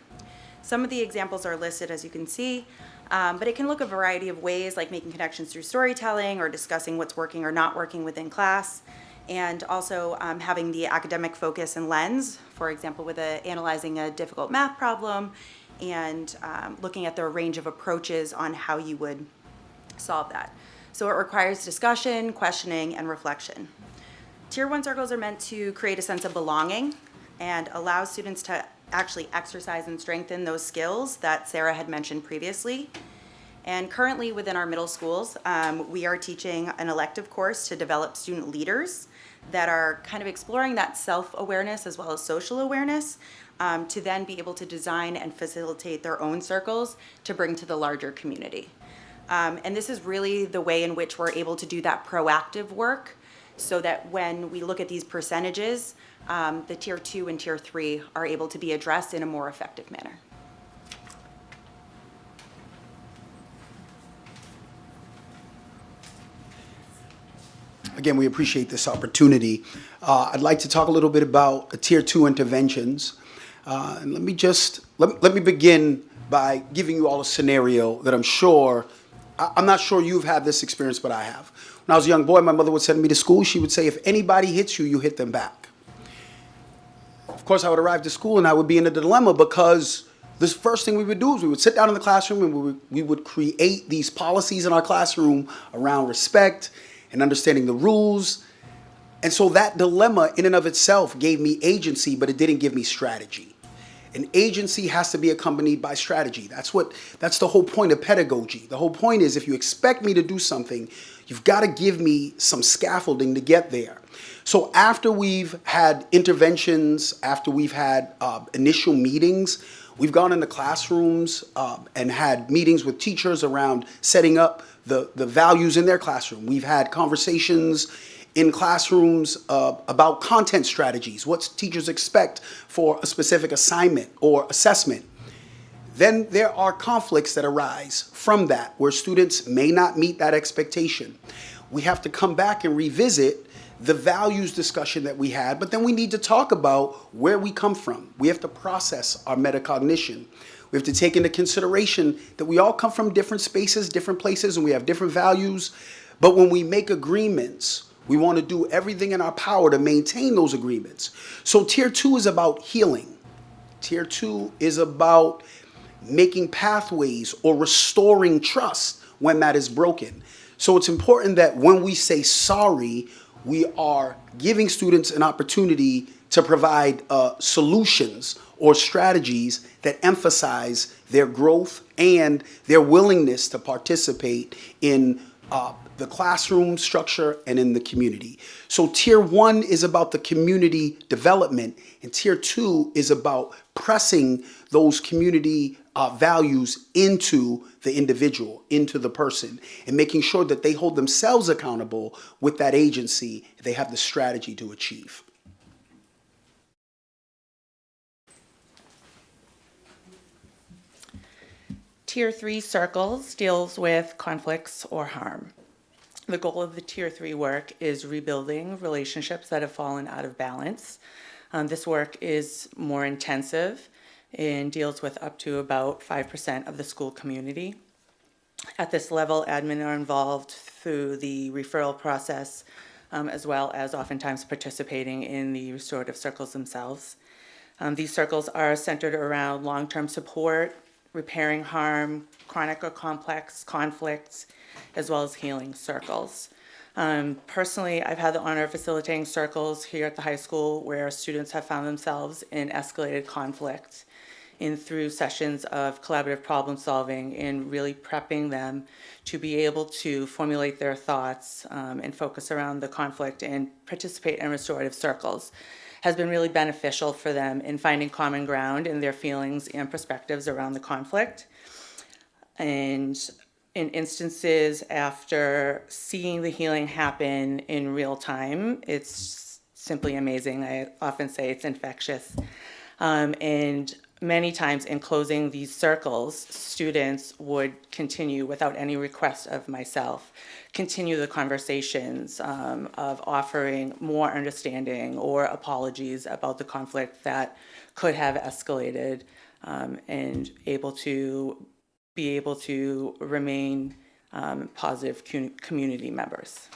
Some of the examples are listed, as you can see, but it can look a variety of ways, like making connections through storytelling or discussing what's working or not working within class, and also having the academic focus and lens, for example, with analyzing a difficult math problem and looking at the range of approaches on how you would solve that. So it requires discussion, questioning, and reflection. Tier 1 circles are meant to create a sense of belonging and allow students to actually exercise and strengthen those skills that Sarah had mentioned previously. And currently within our middle schools, we are teaching an elective course to develop student leaders that are kind of exploring that self-awareness as well as social awareness to then be able to design and facilitate their own circles to bring to the larger community. And this is really the way in which we're able to do that proactive work so that when we look at these percentages, the Tier 2 and Tier 3 are able to be addressed in a more effective manner. Again, we appreciate this opportunity. I'd like to talk a little bit about Tier 2 interventions. And let me begin by giving you all a scenario that I'm not sure you've had this experience, but I have. When I was a young boy, my mother would send me to school. She would say, if anybody hits you, you hit them back. Of course, I would arrive to school and I would be in a dilemma because the first thing we would do is we would sit down in the classroom and we would create these policies in our classroom around respect and understanding the rules. And so that dilemma in and of itself gave me agency, but it didn't give me strategy. And agency has to be accompanied by strategy. That's the whole point of pedagogy. The whole point is if you expect me to do something, you've got to give me some scaffolding to get there. So after we've had interventions, after we've had initial meetings, we've gone into classrooms and had meetings with teachers around setting up the values in their classroom. We've had conversations in classrooms about content strategies, what teachers expect for a specific assignment or assessment. Then there are conflicts that arise from that where students may not meet that expectation. We have to come back and revisit the values discussion that we had, but then we need to talk about where we come from. We have to process our metacognition. We have to take into consideration that we all come from different spaces, different places, and we have different values. But when we make agreements, we want to do everything in our power to maintain those agreements. So Tier 2 is about healing. Tier 2 is about making pathways or restoring trust when that is broken. So it's important that when we say sorry, we are giving students an opportunity to provide solutions or strategies that emphasize their growth and their willingness to participate in the classroom structure and in the community. So Tier 1 is about the community development, and Tier 2 is about pressing those community values into the individual, into the person, and making sure that they hold themselves accountable with that agency they have the strategy to achieve. Tier 3 circles deals with conflicts or harm. The goal of the Tier 3 work is rebuilding relationships that have fallen out of balance. This work is more intensive and deals with up to about 5% of the school community. At this level, admin are involved through the referral process, as well as oftentimes participating in the restorative circles themselves. These circles are centered around long-term support, repairing harm, chronic or complex conflicts, as well as healing circles. Personally, I've had the honor of facilitating circles here at the high school where students have found themselves in escalated conflict and through sessions of collaborative problem solving and really prepping them to be able to formulate their thoughts and focus around the conflict and participate in restorative circles has been really beneficial for them in finding common ground in their feelings and perspectives around the conflict. And in instances after seeing the healing happen in real time, it's simply amazing. I often say it's infectious. And many times in closing these circles, students would continue without any request of myself, continue the conversations of offering more understanding or apologies about the conflict that could have escalated and be able to remain positive community members.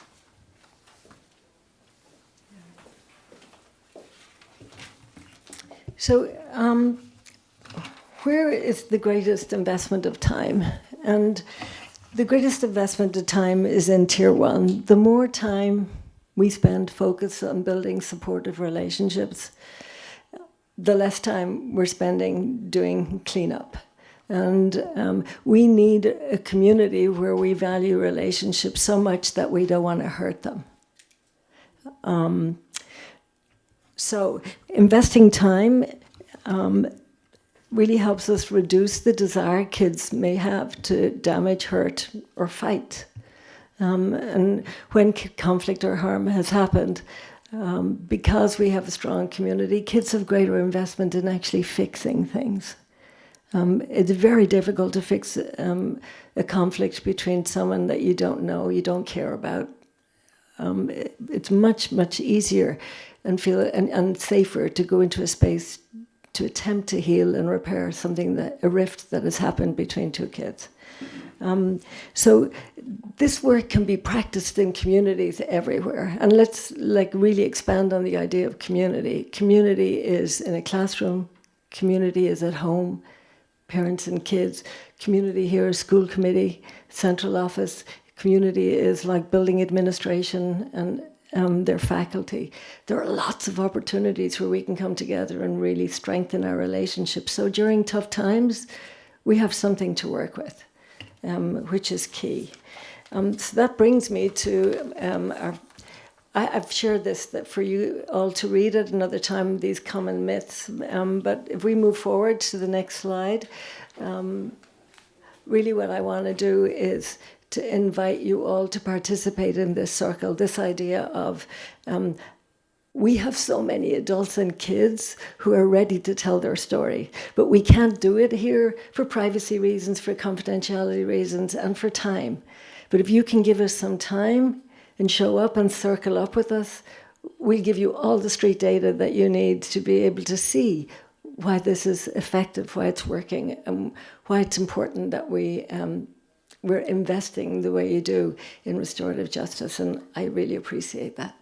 So, where is the greatest investment of time? And the greatest investment of time is in Tier 1. The more time we spend focused on building supportive relationships, the less time we're spending doing cleanup. And we need a community where we value relationships so much that we don't want to hurt them. So investing time really helps us reduce the desire kids may have to damage, hurt, or fight. And when conflict or harm has happened, because we have a strong community, kids have greater investment in actually fixing things. It's very difficult to fix a conflict between someone that you don't know, you don't care about. It's much, much easier and safer to go into a space to attempt to heal and repair a rift that has happened between two kids. So this work can be practiced in communities everywhere. And let's really expand on the idea of community. Community is in a classroom, community is at home, parents and kids. Community here is school committee, central office. Community is like building administration and their faculty. There are lots of opportunities where we can come together and really strengthen our relationships. So during tough times, we have something to work with, which is key. So that brings me to I've shared this that for you all to read at another time, these common myths. But if we move forward to the next slide, really what I want to do is to invite you all to participate in this circle, this idea of we have so many adults and kids who are ready to tell their story, but we can't do it here for privacy reasons, for confidentiality reasons, and for time. But if you can give us some time and show up and circle up with us, we'll give you all the street data that you need to be able to see why this is effective, why it's working, and why it's important that we're investing the way you do in restorative justice, and I really appreciate that.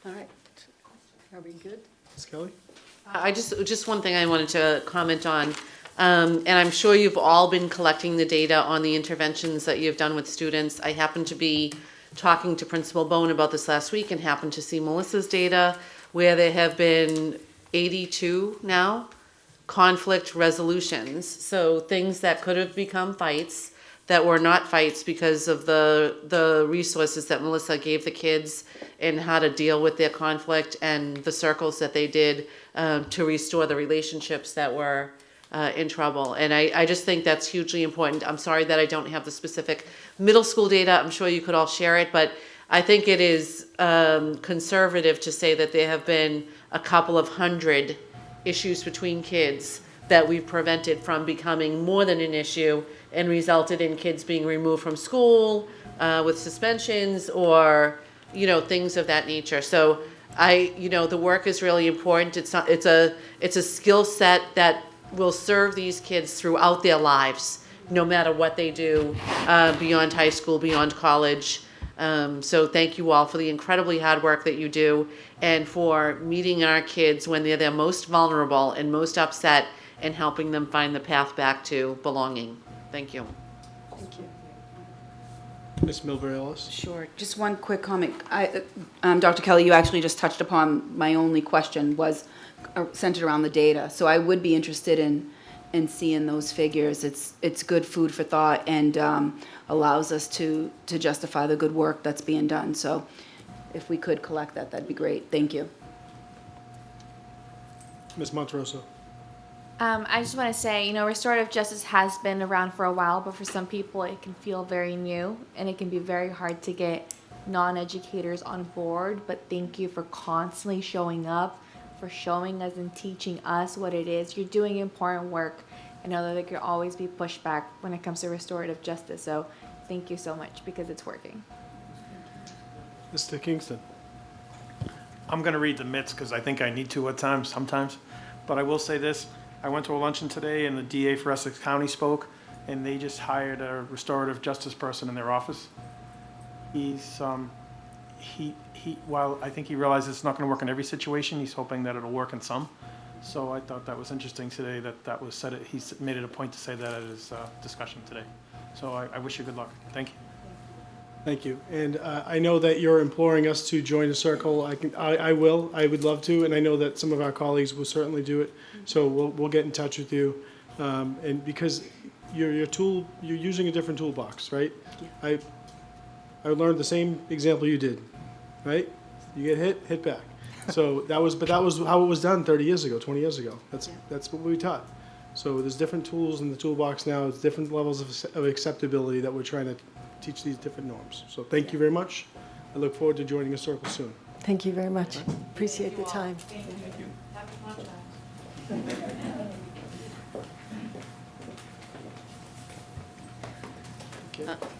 All right. Are we good? Ms. Kelly? I just one thing I wanted to comment on, and I'm sure you've all been collecting the data on the interventions that you've done with students. I happened to be talking to Principal Bone about this last week and happened to see Melissa's data where there have been 82 now conflict resolutions. So things that could have become fights that were not fights because of the resources that Melissa gave the kids and how to deal with their conflict and the circles that they did to restore the relationships that were in trouble. And I just think that's hugely important. I'm sorry that I don't have the specific middle school data. I'm sure you could all share it, but I think it is conservative to say that there have been a couple of hundred issues between kids that we've prevented from becoming more than an issue and resulted in kids being removed from school with suspensions or, you know, things of that nature. So the work is really important. It's a skill set that will serve these kids throughout their lives, no matter what they do beyond high school, beyond college. So thank you all for the incredibly hard work that you do and for meeting our kids when they're their most vulnerable and most upset and helping them find the path back to belonging. Thank you. Thank you. Ms. Milbury-Ellis? Sure. Just one quick comment. Dr. Kelly, you actually just touched upon my only question was centered around the data. So I would be interested in seeing those figures. It's good food for thought and allows us to justify the good work that's being done. So if we could collect that, that'd be great. Thank you. Ms. Monterosso? I just want to say, restorative justice has been around for a while, but for some people it can feel very new and it can be very hard to get non-educators on board. But thank you for constantly showing up, for showing us and teaching us what it is. You're doing important work. I know that there could always be pushback when it comes to restorative justice. So thank you so much because it's working. Mr. Kingston? I'm going to read the myths because I think I need to at times, sometimes. But I will say this. I went to a luncheon today and the DA for Essex County spoke and they just hired a restorative justice person in their office. While I think he realizes it's not going to work in every situation, he's hoping that it'll work in some. So I thought that was interesting today that was said. He made it a point to say that at his discussion today. So I wish you good luck. Thank you. Thank you. And I know that you're imploring us to join a circle. I would love to, and I know that some of our colleagues will certainly do it. So we'll get in touch with you. And because you're using a different toolbox, right? Yeah. I learned the same example you did, right? You get hit back. So that was how it was done 30 years ago, 20 years ago. That's what we taught. So there's different tools in the toolbox now. It's different levels of acceptability that we're trying to teach these different norms. So thank you very much. I look forward to joining a circle soon. Thank you very much. Appreciate the time. Thank you. Happy lunch time.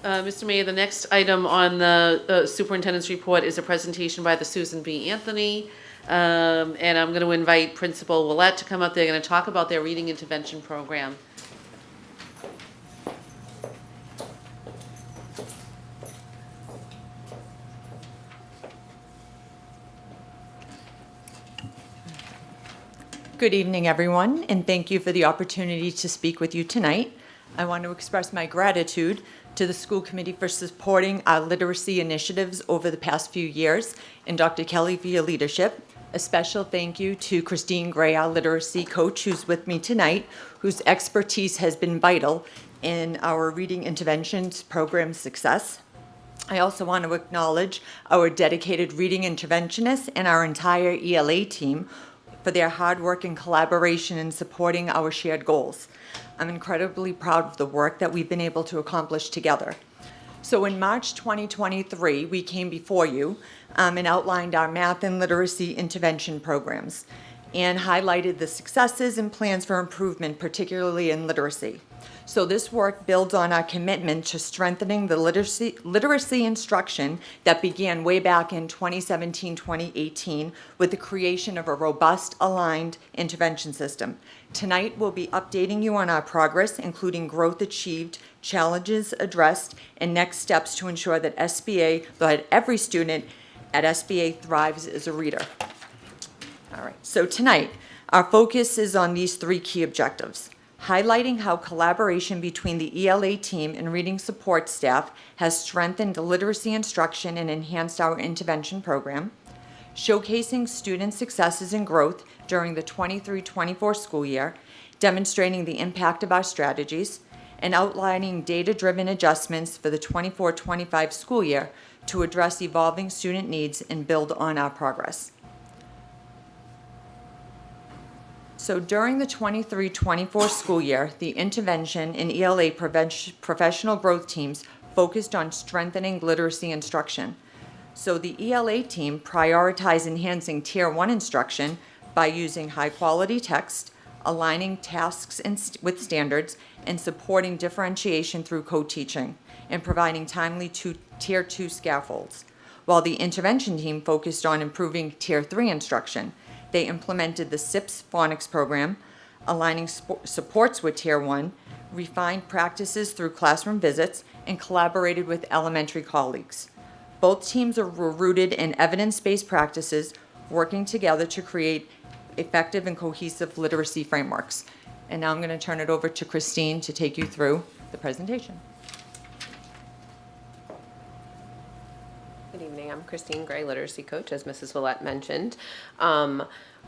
Mr. Mayor, the next item on the superintendent's report is a presentation by the Susan B. Anthony. And I'm going to invite Principal Willett to come up. They're going to talk about their reading intervention program. Good evening, everyone, and thank you for the opportunity to speak with you tonight. I want to express my gratitude to the school committee for supporting our literacy initiatives over the past few years, and Dr. Kelly for your leadership. A special thank you to Christine Gray, our literacy coach, who's with me tonight, whose expertise has been vital in our reading interventions program success. I also want to acknowledge our dedicated reading interventionists and our entire ELA team for their hard work and collaboration in supporting our shared goals. I'm incredibly proud of the work that we've been able to accomplish together. So in March 2023, we came before you and outlined our math and literacy intervention programs and highlighted the successes and plans for improvement, particularly in literacy. So this work builds on our commitment to strengthening the literacy instruction that began way back in 2017-2018 with the creation of a robust, aligned intervention system. Tonight, we'll be updating you on our progress, including growth achieved, challenges addressed, and next steps to ensure that every student at SBA thrives as a reader. All right, so tonight, our focus is on these three key objectives: highlighting how collaboration between the ELA team and reading support staff has strengthened literacy instruction and enhanced our intervention program, showcasing student successes and growth during the 23-24 school year, demonstrating the impact of our strategies, and outlining data-driven adjustments for the 24-25 school year to address evolving student needs and build on our progress. So during the 23-24 school year, the intervention and ELA professional growth teams focused on strengthening literacy instruction. So the ELA team prioritized enhancing Tier 1 instruction by using high-quality text, aligning tasks with standards, and supporting differentiation through co-teaching, and providing timely Tier 2 scaffolds. While the intervention team focused on improving Tier 3 instruction, they implemented the SIPS phonics program, aligning supports with Tier 1, refined practices through classroom visits, and collaborated with elementary colleagues. Both teams were rooted in evidence-based practices, working together to create effective and cohesive literacy frameworks. And now I'm going to turn it over to Christine to take you through the presentation. Good evening. I'm Christine Gray, literacy coach, as Mrs. Willett mentioned.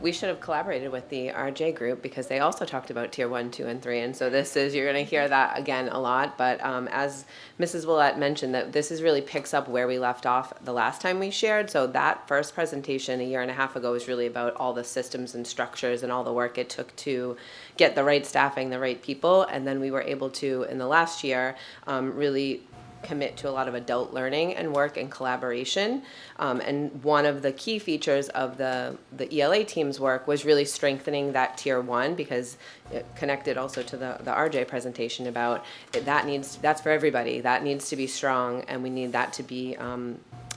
We should have collaborated with the RJ group because they also talked about Tier 1, 2, and 3. And so you're going to hear that again a lot. But as Mrs. Willett mentioned, that this really picks up where we left off the last time we shared. So that first presentation a year and a half ago was really about all the systems and structures and all the work it took to get the right staffing, the right people. And then we were able to, in the last year, really commit to a lot of adult learning and work and collaboration. And one of the key features of the ELA team's work was really strengthening that Tier 1, because it connected also to the RJ presentation about that's for everybody. That needs to be strong, and we need that to be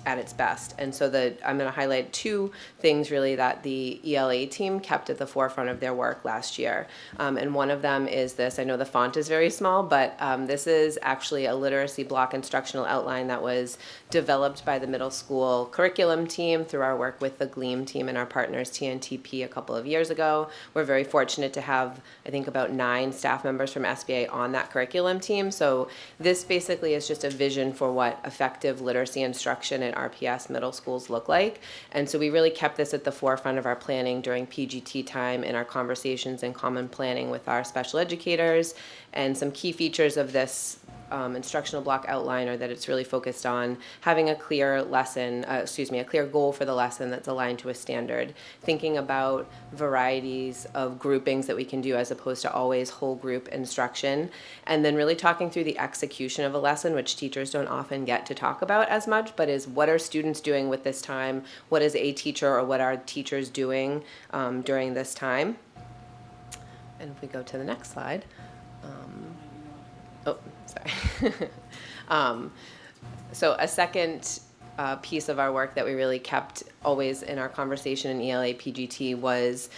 at its best. And so I'm going to highlight two things really that the ELA team kept at the forefront of their work last year. And one of them is this. I know the font is very small, but this is actually a literacy block instructional outline that was developed by the middle school curriculum team through our work with the GLEAM team and our partners TNTP a couple of years ago. We're very fortunate to have, I think, about 9 staff members from SBA on that curriculum team. So this basically is just a vision for what effective literacy instruction at RPS middle schools look like. And so we really kept this at the forefront of our planning during PGT time in our conversations and common planning with our special educators. And some key features of this instructional block outline are that it's really focused on having a clear a clear goal for the lesson that's aligned to a standard, thinking about varieties of groupings that we can do as opposed to always whole group instruction, and then really talking through the execution of a lesson, which teachers don't often get to talk about as much, but is what are students doing with this time? What is a teacher or what are teachers doing during this time? And if we go to the next slide. So a second piece of our work that we really kept always in our conversation in ELA PGT was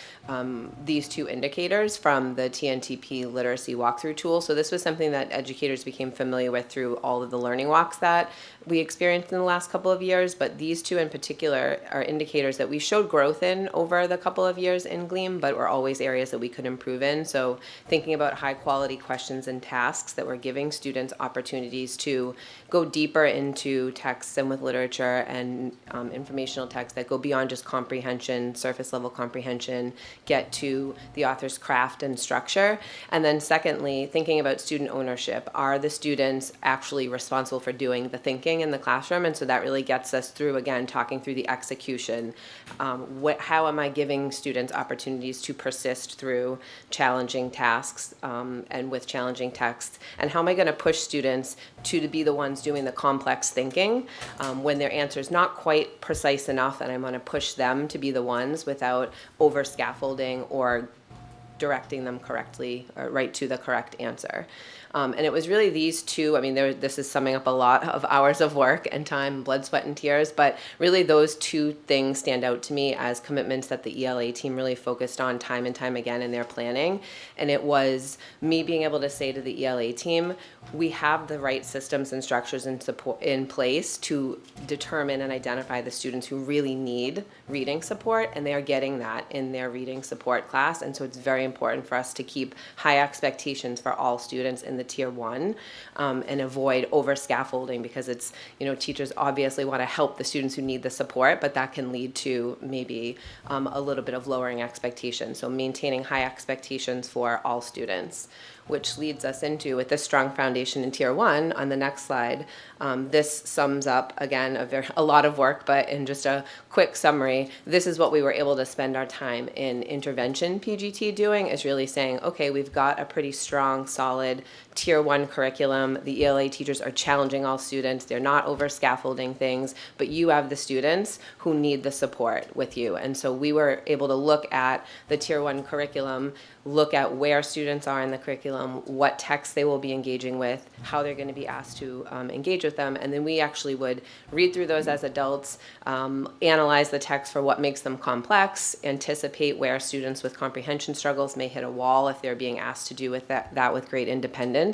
these two indicators from the TNTP literacy walkthrough tool. So this was something that educators became familiar with through all of the learning walks that we experienced in the last couple of years, but these two in particular are indicators that we showed growth in over the couple of years in GLEAM, but were always areas that we could improve in. So thinking about high quality questions and tasks that were giving students opportunities to go deeper into texts and with literature and informational text that go beyond just comprehension, surface level comprehension, get to the author's craft and structure. And then secondly, thinking about student ownership. Are the students actually responsible for doing the thinking in the classroom? And so that really gets us through, again, talking through the execution. How am I giving students opportunities to persist through challenging tasks and with challenging texts? And how am I going to push students to be the ones doing the complex thinking when their answer is not quite precise enough, and I'm going to push them to be the ones without over scaffolding or directing them correctly or right to the correct answer. And it was really these two, I mean, this is summing up a lot of hours of work and time, blood, sweat, and tears, but really those two things stand out to me as commitments that the ELA team really focused on time and time again in their planning. And it was me being able to say to the ELA team, we have the right systems and structures and support in place to determine and identify the students who really need reading support, and they are getting that in their reading support class. And so it's very important for us to keep high expectations for all students in the tier 1 and avoid over scaffolding, because it's, teachers obviously want to help the students who need the support, but that can lead to maybe a little bit of lowering expectations. So maintaining high expectations for all students, which leads us into, with this strong foundation in tier 1 on the next slide, this sums up, again, a lot of work, but in just a quick summary, this is what we were able to spend our time in intervention PGT doing, is really saying, okay, we've got a pretty strong, solid tier 1 curriculum. The ELA teachers are challenging all students. They're not over scaffolding things, but you have the students who need the support with you. And so we were able to look at the tier 1 curriculum, look at where students are in the curriculum, what texts they will be engaging with, how they're going to be asked to engage with them. And then we actually would read through those as adults, analyze the text for what makes them complex, anticipate where students with comprehension struggles may hit a wall if they're being asked to do with that with great independence.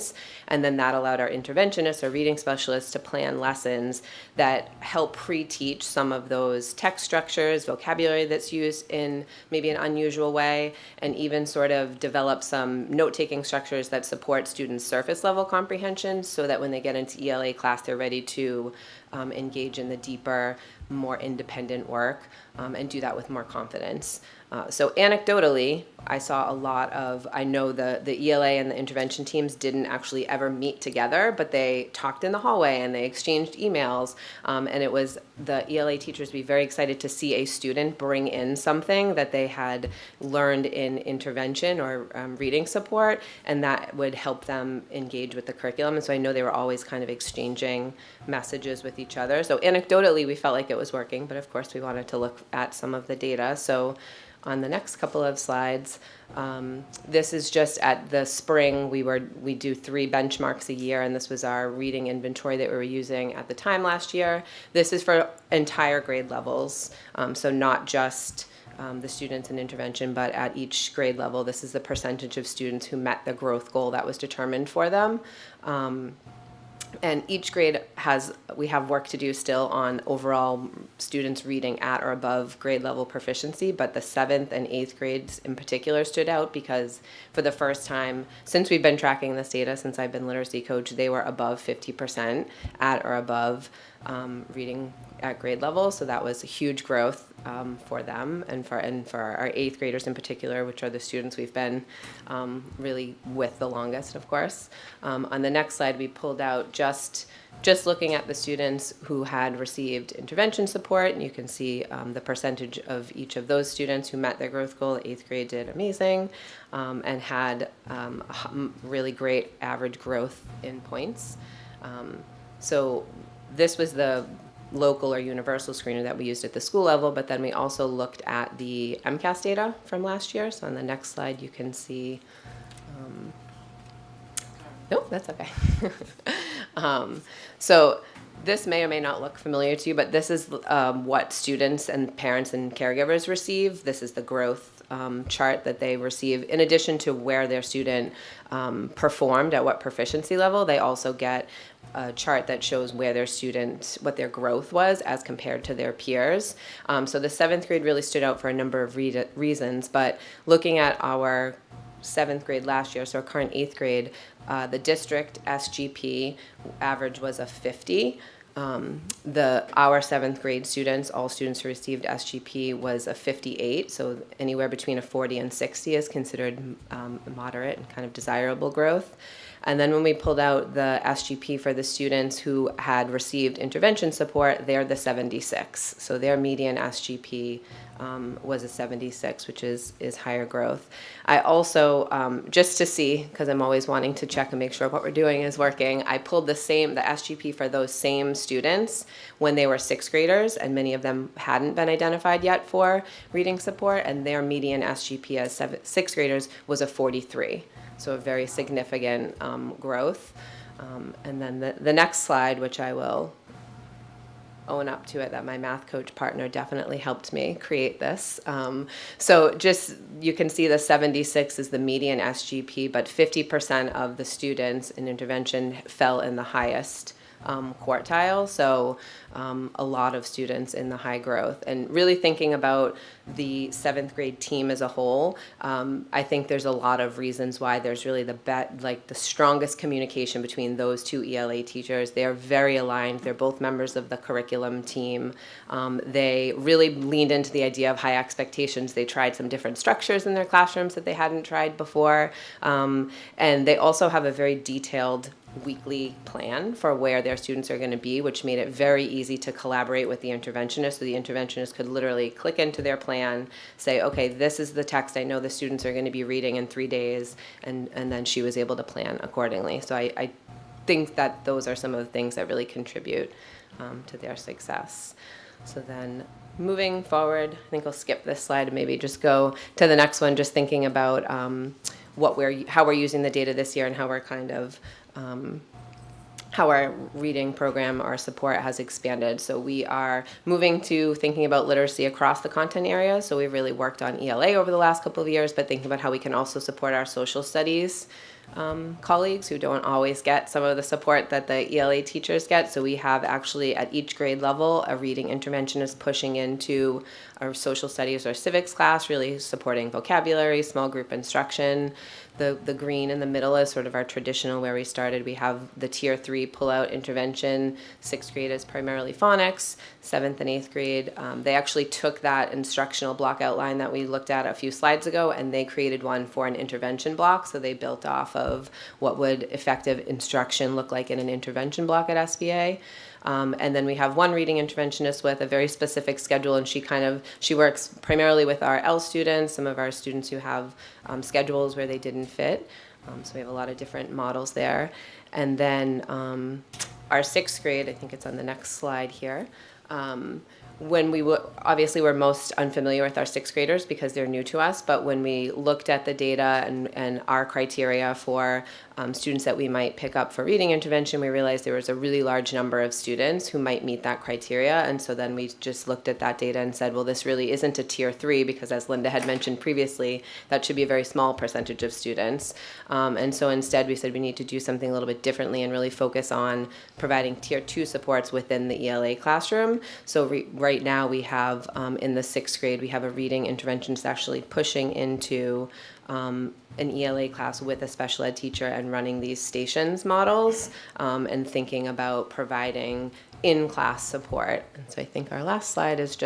And then that allowed our interventionists or reading specialists to plan lessons that help pre-teach some of those text structures, vocabulary that's used in maybe an unusual way, and even sort of develop some note-taking structures that support students' surface level comprehension, so that when they get into ELA class, they're ready to engage in the deeper, more independent work and do that with more confidence. So anecdotally, I saw a lot of, I know the ELA and the intervention teams didn't actually ever meet together, but they talked in the hallway and they exchanged emails. And it was the ELA teachers be very excited to see a student bring in something that they had learned in intervention or reading support, and that would help them engage with the curriculum. And so I know they were always kind of exchanging messages with each other. So anecdotally, we felt like it was working, but of course we wanted to look at some of the data. So on the next couple of slides, this is just at the spring. We do 3 benchmarks a year, and this was our reading inventory that we were using at the time last year. This is for entire grade levels, so not just the students in intervention, but at each grade level. This is the percentage of students who met the growth goal that was determined for them. And each grade we have work to do still on overall students reading at or above grade level proficiency, but the 7th and 8th grades in particular stood out because for the first time since we've been tracking this data, since I've been literacy coach, they were above 50% at or above reading at grade level. So that was a huge growth for them and for our 8th graders in particular, which are the students we've been really with the longest, of course. On the next slide, we pulled out just looking at the students who had received intervention support, and you can see the percentage of each of those students who met their growth goal. 8th grade did amazing and had really great average growth in points. So this was the local or universal screener that we used at the school level, but then we also looked at the MCAS data from last year. So on the next slide, you can see, no, that's okay. So this may or may not look familiar to you, but this is what students and parents and caregivers receive. This is the growth chart that they receive. In addition to where their student performed at what proficiency level, they also get a chart that shows where their student, what their growth was as compared to their peers. So the 7th grade really stood out for a number of reasons, but looking at our 7th grade last year, so our current 8th grade, the district SGP average was a 50. our seventh grade students, all students who received SGP, was a 58. So anywhere between a 40 and 60 is considered moderate and kind of desirable growth. And then when we pulled out the SGP for the students who had received intervention support, they're the 76. So their median SGP was a 76, which is higher growth. I also, just to see, because I'm always wanting to check and make sure what we're doing is working, I pulled the SGP for those same students when they were sixth graders, and many of them hadn't been identified yet for reading support, and their median SGP as sixth graders was a 43. So a very significant growth. And then the next slide, which I will own up to it, that my math coach partner definitely helped me create this. So just, you can see the 76 is the median SGP, but 50% of the students in intervention fell in the highest quartile. So a lot of students in the high growth. And really thinking about the seventh grade team as a whole, I think there's a lot of reasons why there's really the strongest communication between those two ELA teachers. They're very aligned. They're both members of the curriculum team. They really leaned into the idea of high expectations. They tried some different structures in their classrooms that they hadn't tried before. And they also have a very detailed weekly plan for where their students are going to be, which made it very easy to collaborate with the interventionist. So the interventionist could literally click into their plan, say, okay, this is the text I know the students are going to be reading in 3 days, and then she was able to plan accordingly. So I think that those are some of the things that really contribute to their success. So then moving forward, I think I'll skip this slide and maybe just go to the next one, just thinking about how we're using the data this year and how we're kind of how our reading program, our support has expanded. So we are moving to thinking about literacy across the content area. So we've really worked on ELA over the last couple of years, but thinking about how we can also support our social studies colleagues who don't always get some of the support that the ELA teachers get. So we have actually at each grade level a reading interventionist pushing into our social studies or civics class, really supporting vocabulary, small group instruction. The green in the middle is sort of our traditional where we started. We have the tier 3 pull-out intervention. Sixth grade is primarily phonics. Seventh and eighth grade, they actually took that instructional block outline that we looked at a few slides ago, and they created one for an intervention block. So they built off of what would effective instruction look like in an intervention block at SBA. And then we have one reading interventionist with a very specific schedule, and she works primarily with our L students, some of our students who have schedules where they didn't fit. So we have a lot of different models there. And then our sixth grade, I think it's on the next slide here. When we obviously we're most unfamiliar with our sixth graders because they're new to us, but when we looked at the data and our criteria for students that we might pick up for reading intervention, we realized there was a really large number of students who might meet that criteria. And so then we just looked at that data and said, well, this really isn't a tier 3 because, as Linda had mentioned previously, that should be a very small percentage of students. And so instead we said we need to do something a little bit differently and really focus on providing tier 2 supports within the ELA classroom. So right now we have in the sixth grade, we have a reading interventionist actually pushing into an ELA class with a special ed teacher and running these stations models and thinking about providing in-class support. And so I think our last slide is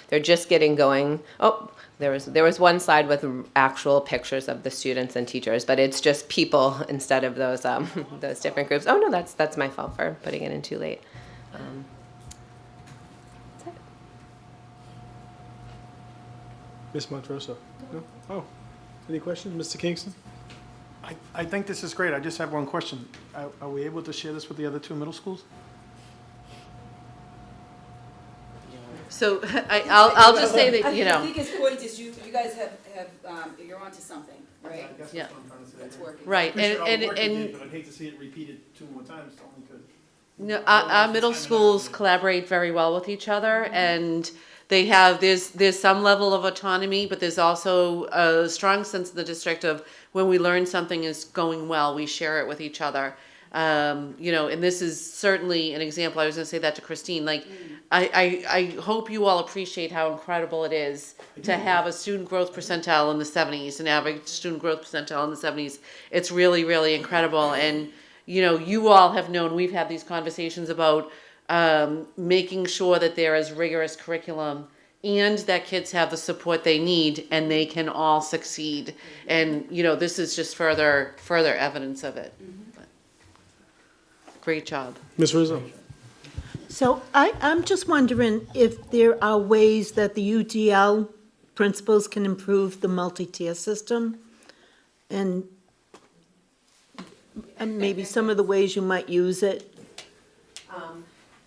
they're just getting going. Oh, there was one slide with actual pictures of the students and teachers, but it's just people instead of those different groups. Oh no, that's my fault for putting it in too late. That's it. Ms. Montroso? No? Oh. Any questions? Mr. Kingston? I think this is great. I just have one question. Are we able to share this with the other two middle schools? So I'll just say that, I think his point is you guys have you're onto something, right? Yeah. That's working. Right, But and I'd hate to see it repeated 2 more times, only because. no, our middle schools collaborate very well with each other, and they have there's some level of autonomy, but there's also a strong sense in the district of when we learn something is going well, we share it with each other. And this is certainly an example. I was going to say that to Christine. I hope you all appreciate how incredible it is to have a student growth percentile in the 70s, an average student growth percentile in the 70s. It's really, really incredible. And, you all have known, we've had these conversations about making sure that there is rigorous curriculum and that kids have the support they need and they can all succeed. And, you know, this is just further evidence of it. But great job. Ms. Rizzo? So I'm just wondering if there are ways that the UDL principals can improve the multi-tier system, and maybe some of the ways you might use it.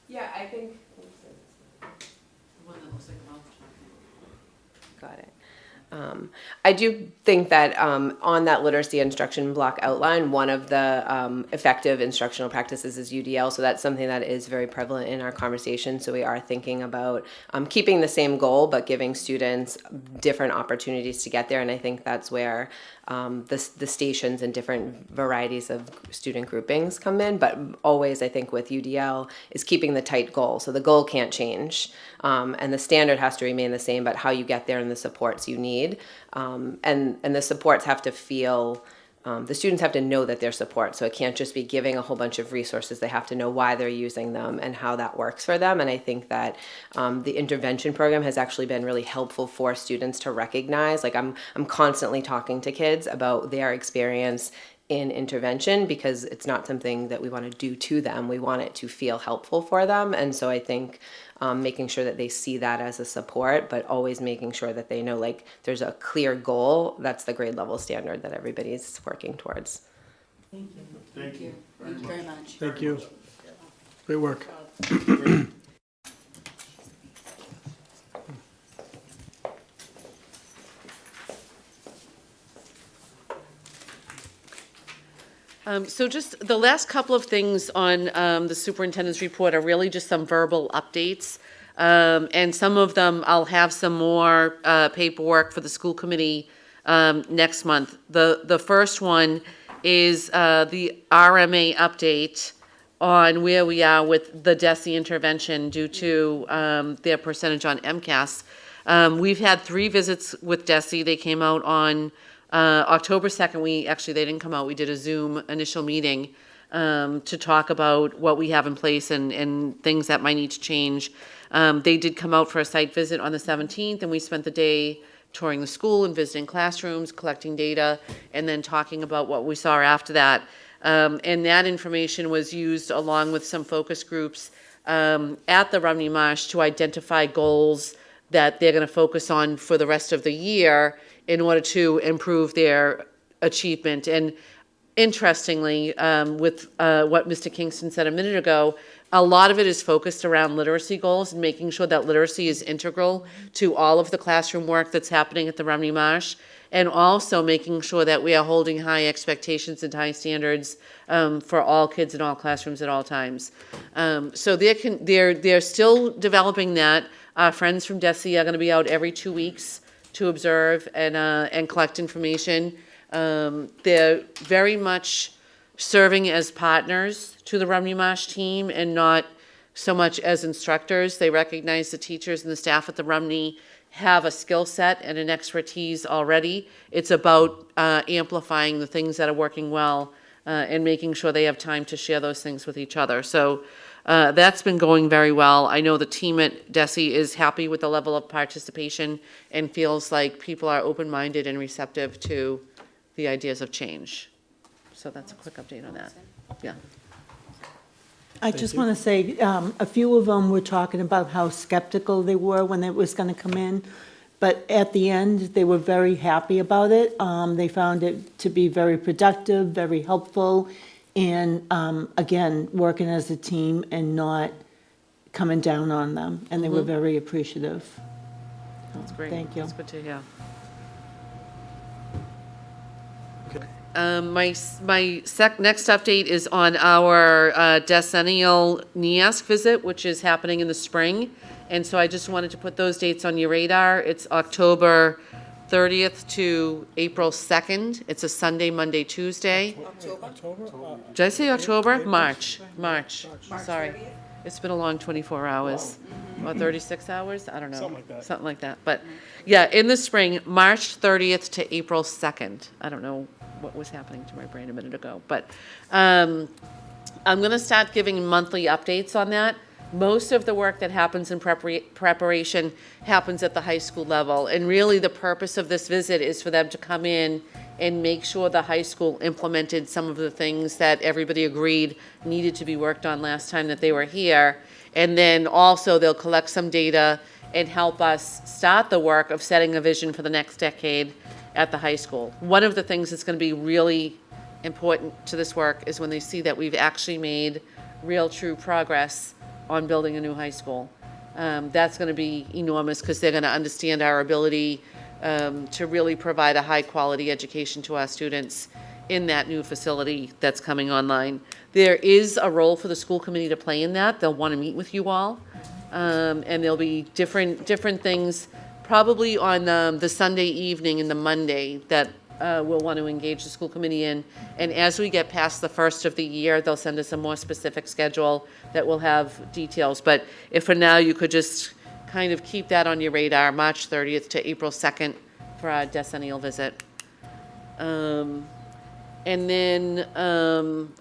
Yeah, I think. Got it. I do think that on that literacy instruction block outline, one of the effective instructional practices is UDL. So that's something that is very prevalent in our conversation. So we are thinking about keeping the same goal, but giving students different opportunities to get there. And I think that's where the stations and different varieties of student groupings come in. But always, I think with UDL is keeping the tight goal. So the goal can't change. And the standard has to remain the same, but how you get there and the supports you need. And the supports have to feel, the students have to know that they're support. So it can't just be giving a whole bunch of resources. They have to know why they're using them and how that works for them. And I think that the intervention program has actually been really helpful for students to recognize. Like I'm constantly talking to kids about their experience in intervention because it's not something that we want to do to them. We want it to feel helpful for them. And so I think making sure that they see that as a support, but always making sure that they know like there's a clear goal. That's the grade level standard that everybody's working towards. Thank you. Thank you. Thank you very much. Thank you. Great work. So just the last couple of things on the superintendent's report are really just some verbal updates. And some of them, I'll have some more paperwork for the school committee next month. The first one is the RMA update on where we are with the DESE intervention due to their percentage on MCAS. We've had 3 visits with DESE. They came out on October 2nd. They didn't come out. We did a Zoom initial meeting to talk about what we have in place and things that might need to change. They did come out for a site visit on the 17th, and we spent the day touring the school and visiting classrooms, collecting data, and then talking about what we saw after that. And that information was used along with some focus groups at the Rumney Marsh to identify goals that they're going to focus on for the rest of the year in order to improve their achievement. And interestingly, with what Mr. Kingston said a minute ago, a lot of it is focused around literacy goals and making sure that literacy is integral to all of the classroom work that's happening at the Rumney Marsh, and also making sure that we are holding high expectations and high standards for all kids in all classrooms at all times. So they're still developing that. Our friends from DESE are going to be out every 2 weeks to observe and collect information. They're very much serving as partners to the Rumney Marsh team and not so much as instructors. They recognize the teachers and the staff at the Rumney have a skill set and an expertise already. It's about amplifying the things that are working well and making sure they have time to share those things with each other. So that's been going very well. I know the team at DESE is happy with the level of participation and feels like people are open-minded and receptive to the ideas of change. So that's a quick update on that. Yeah. I just want to say, a few of them were talking about how skeptical they were when it was going to come in, but at the end, they were very happy about it. They found it to be very productive, very helpful, and again, working as a team and not coming down on them, and they were very appreciative. That's great. Thank you. That's good to hear. My next update is on our decennial NEASC visit, which is happening in the spring. And so I just wanted to put those dates on your radar. It's October 30th to April 2nd. It's a Sunday, Monday, Tuesday. October? Did I say October? March. Sorry. It's been a long 24 hours. Or 36 hours? I don't know. Something like that. But yeah, in the spring, March 30th to April 2nd. I don't know what was happening to my brain a minute ago. But I'm going to start giving monthly updates on that. Most of the work that happens in preparation happens at the high school level. And really the purpose of this visit is for them to come in and make sure the high school implemented some of the things that everybody agreed needed to be worked on last time that they were here. And then also they'll collect some data and help us start the work of setting a vision for the next decade at the high school. One of the things that's going to be really important to this work is when they see that we've actually made real true progress on building a new high school. That's going to be enormous because they're going to understand our ability to really provide a high quality education to our students in that new facility that's coming online. There is a role for the school committee to play in that. They'll want to meet with you all. And there'll be different things probably on the Sunday evening and the Monday that we'll want to engage the school committee in. And as we get past the first of the year, they'll send us a more specific schedule that will have details. But if for now you could just kind of keep that on your radar, March 30th to April 2nd for our decennial visit. And then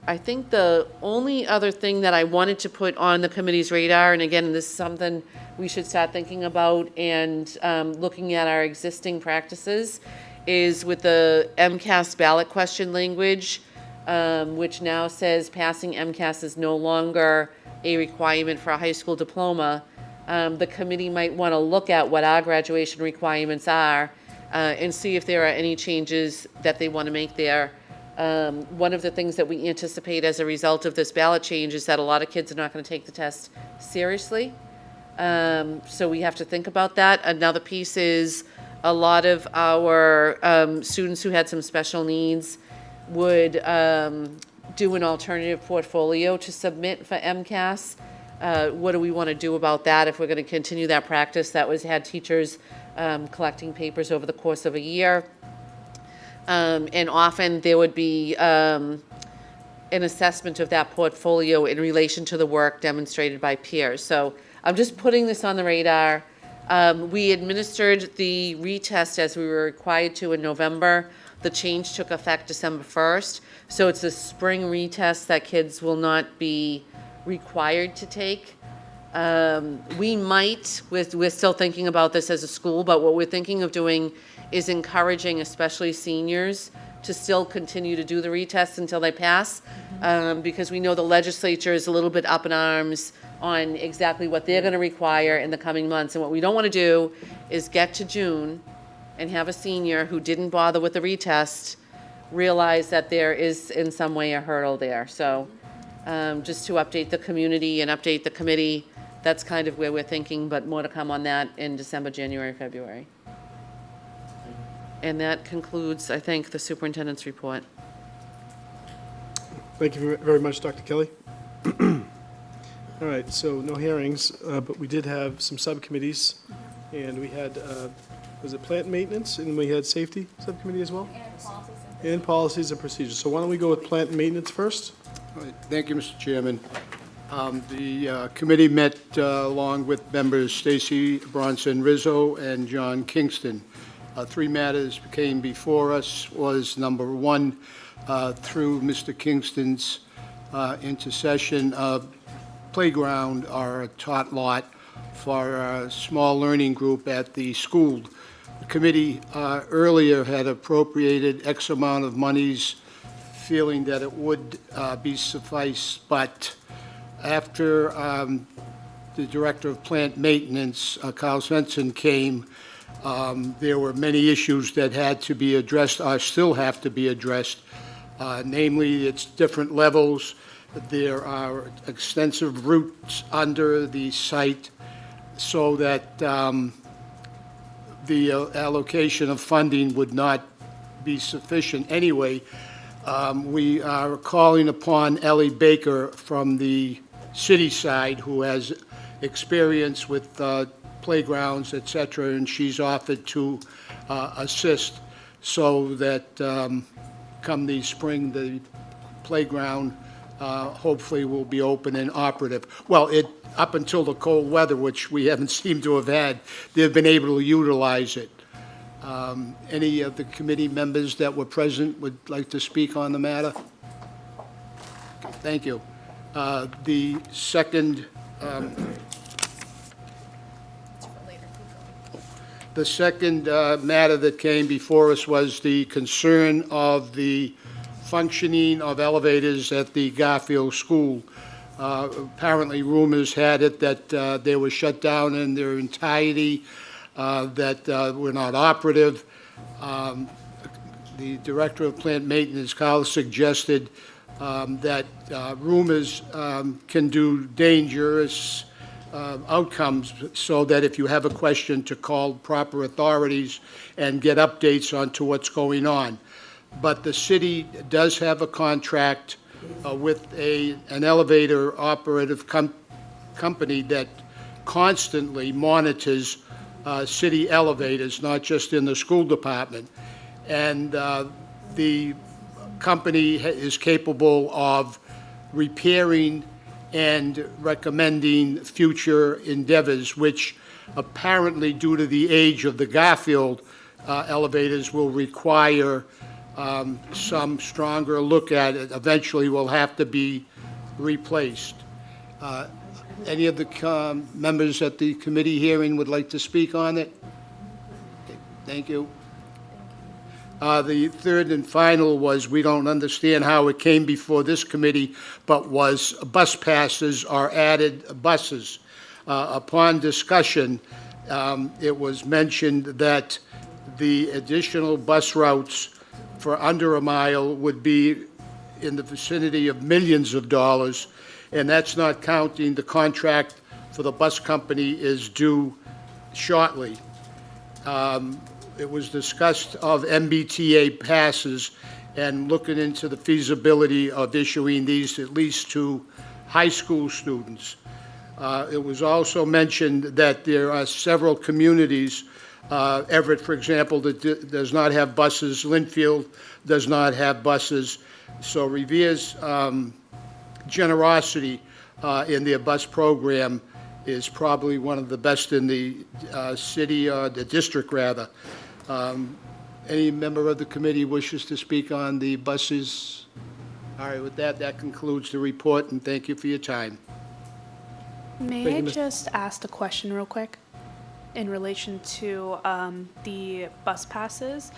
I think the only other thing that I wanted to put on the committee's radar, and again, this is something we should start thinking about and looking at our existing practices, is with the MCAS ballot question language, which now says passing MCAS is no longer a requirement for a high school diploma. The committee might want to look at what our graduation requirements are and see if there are any changes that they want to make there. One of the things that we anticipate as a result of this ballot change is that a lot of kids are not going to take the test seriously. So we have to think about that. Another piece is a lot of our students who had some special needs would do an alternative portfolio to submit for MCAS. What do we want to do about that if we're going to continue that practice that had teachers collecting papers over the course of a year? And often there would be an assessment of that portfolio in relation to the work demonstrated by peers. So I'm just putting this on the radar. We administered the retest as we were required to in November. The change took effect December 1st. So it's a spring retest that kids will not be required to take. We might, we're still thinking about this as a school, but what we're thinking of doing is encouraging especially seniors to still continue to do the retest until they pass, because we know the legislature is a little bit up in arms on exactly what they're going to require in the coming months. And what we don't want to do is get to June and have a senior who didn't bother with the retest realize that there is in some way a hurdle there. So just to update the community and update the committee, that's kind of where we're thinking, but more to come on that in December, January, February. And that concludes, I think, the superintendent's report. Thank you very much, Dr. Kelly. All right, so no hearings, but we did have some subcommittees, and we had, was it plant maintenance, and we had safety subcommittee as well? And policies and procedures. So why don't we go with plant maintenance first? All right, thank you, Mr. Chairman. The committee met along with members Stacy Bronson Rizzo and John Kingston. Three matters came before us. Was number one, through Mr. Kingston's intercession, playground or tot lot for a small learning group at the school. The committee earlier had appropriated X amount of monies, feeling that it would be suffice, but after the Director of Plant Maintenance, Carl Svensson, came, there were many issues that had to be addressed, or still have to be addressed, namely its different levels. There are extensive routes under the site, so that the allocation of funding would not be sufficient anyway. We are calling upon Ellie Baker from the city side, who has experience with playgrounds, et cetera, and she's offered to assist so that come the spring, the playground hopefully will be open and operative. Well, up until the cold weather, which we haven't seemed to have had, they've been able to utilize it. Any of the committee members that were present would like to speak on the matter? Thank you. The second The second matter that came before us was the concern of the functioning of elevators at the Garfield School. Apparently, rumors had it that they were shut down in their entirety, that were not operative. The Director of Plant Maintenance, Carl, suggested that rumors can do dangerous outcomes, so that if you have a question, to call proper authorities and get updates onto what's going on. But the city does have a contract with an elevator operative company that constantly monitors city elevators, not just in the school department. And the company is capable of repairing and recommending future endeavors, which apparently, due to the age of the Garfield elevators, will require some stronger look at it. Eventually will have to be replaced. Any of the members at the committee hearing would like to speak on it? Okay, thank you. The third and final was, we don't understand how it came before this committee, but was bus passes or added buses. Upon discussion, it was mentioned that the additional bus routes for under a mile would be in the vicinity of millions of dollars, and that's not counting the contract for the bus company is due shortly. It was discussed of MBTA passes and looking into the feasibility of issuing these at least to high school students. It was also mentioned that there are several communities, Everett, for example, that does not have buses. Linfield does not have buses. So Revere's generosity in their bus program is probably one of the best in the city, or the district, rather. Any member of the committee wishes to speak on the buses? All right, with that, that concludes the report, and thank you for your time. May I just ask a question real quick in relation to the bus passes?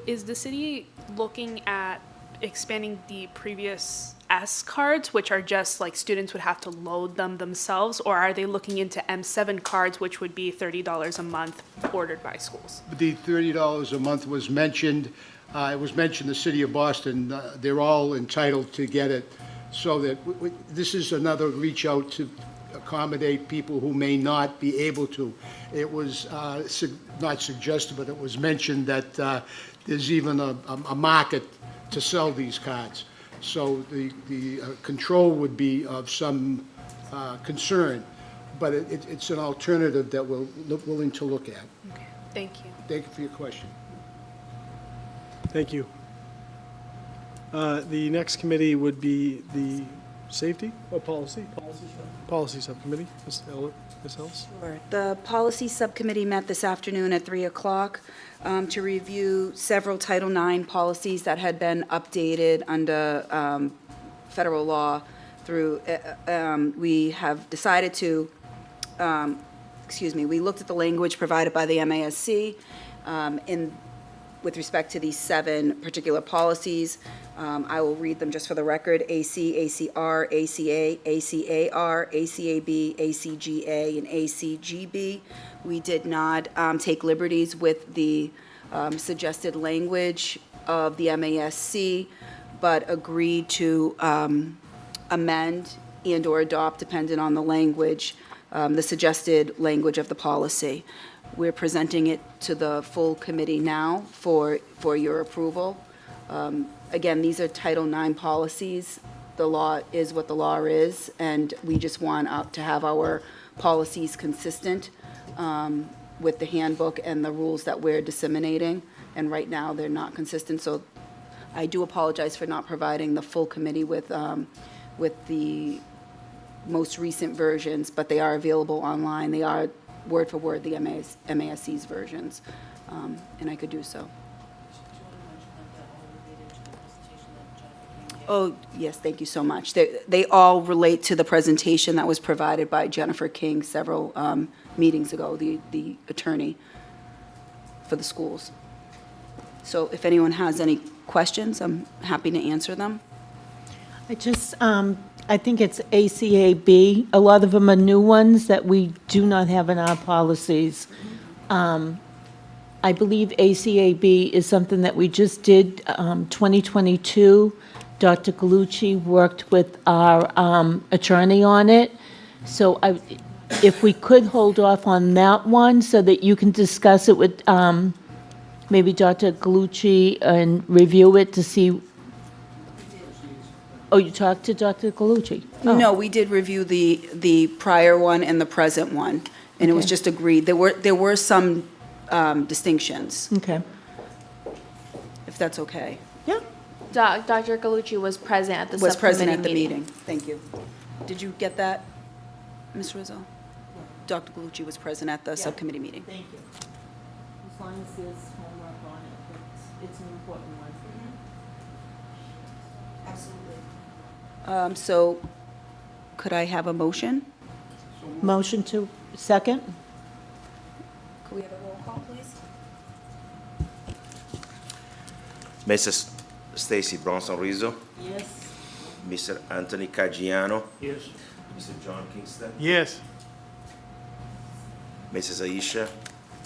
Is the city looking at expanding the previous S cards, which are just like students would have to load them themselves, or are they looking into M7 cards, which would be $30 a month ordered by schools? The $30 a month was mentioned. It was mentioned the city of Boston. They're all entitled to get it. So that this is another reach out to accommodate people who may not be able to. It was not suggested, but it was mentioned that there's even a market to sell these cards. So the control would be of some concern, but it's an alternative that we're willing to look at. Okay, thank you. Thank you for your question. Thank you. The next committee would be the safety or policy? Policy subcommittee. Ms. Ellis? Sure. The policy subcommittee met this afternoon at 3 o'clock to review several Title IX policies that had been updated under federal law through, we have decided to, we looked at the language provided by the MASC with respect to these 7 particular policies. I will read them just for the record: AC, ACR, ACA, ACAR, ACAB, ACGA, and ACGB. We did not take liberties with the suggested language of the MASC, but agreed to amend and/or adopt, depending on the language, the suggested language of the policy. We're presenting it to the full committee now for your approval. Again, these are Title IX policies. The law is what the law is, and we just want to have our policies consistent with the handbook and the rules that we're disseminating. And right now, they're not consistent. So I do apologize for not providing the full committee with the most recent versions, but they are available online. They are word for word the MASC's versions, and I could do so. Oh, yes, thank you so much. They all relate to the presentation that was provided by Jennifer King several meetings ago, the attorney for the schools. So if anyone has any questions, I'm happy to answer them. I just, I think it's ACAB. A lot of them are new ones that we do not have in our policies. I believe ACAB is something that we just did, 2022. Dr. Galucci worked with our attorney on it. So if we could hold off on that one so that you can discuss it with maybe Dr. Galucci and review it to see. Oh, you talked to Dr. Galucci? Oh. No, we did review the prior one and the present one, and it was Okay. just agreed. There were some distinctions, Okay. if that's okay. Dr. Galucci was present at the Was present subcommittee at the meeting. Thank you. Did you get that, Ms. Rizzo? Dr. Galucci was present at the subcommittee meeting. Thank you. As long as there's homework on it, it's an important one. Absolutely. So could I have a motion? Motion to, second? Could we have a roll call, please? Mrs. Stacy Bronson Rizzo, Yes. Mr. Anthony Caggiano, Yes. Mr. John Kingston, Yes. Mrs. Aisha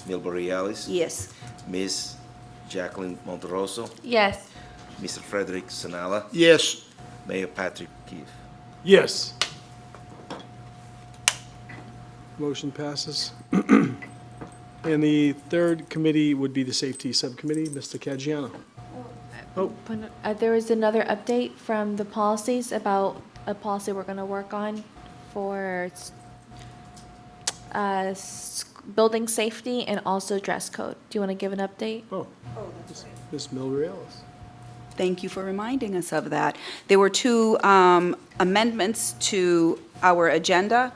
Milbury Ellis, Yes. Ms. Jacqueline Monterosso, Yes. Mr. Frederick Sanala, Yes. Mayor Patrick Keefe. Yes. Motion passes. And the third committee would be the Safety Subcommittee, Mr. Caggiano. There was another update from the policies about a policy we're going to work on for building safety and also dress code. Do you want to give an update? Oh, Ms. Milbury Ellis. Thank you for reminding us of that. There were two amendments to our agenda,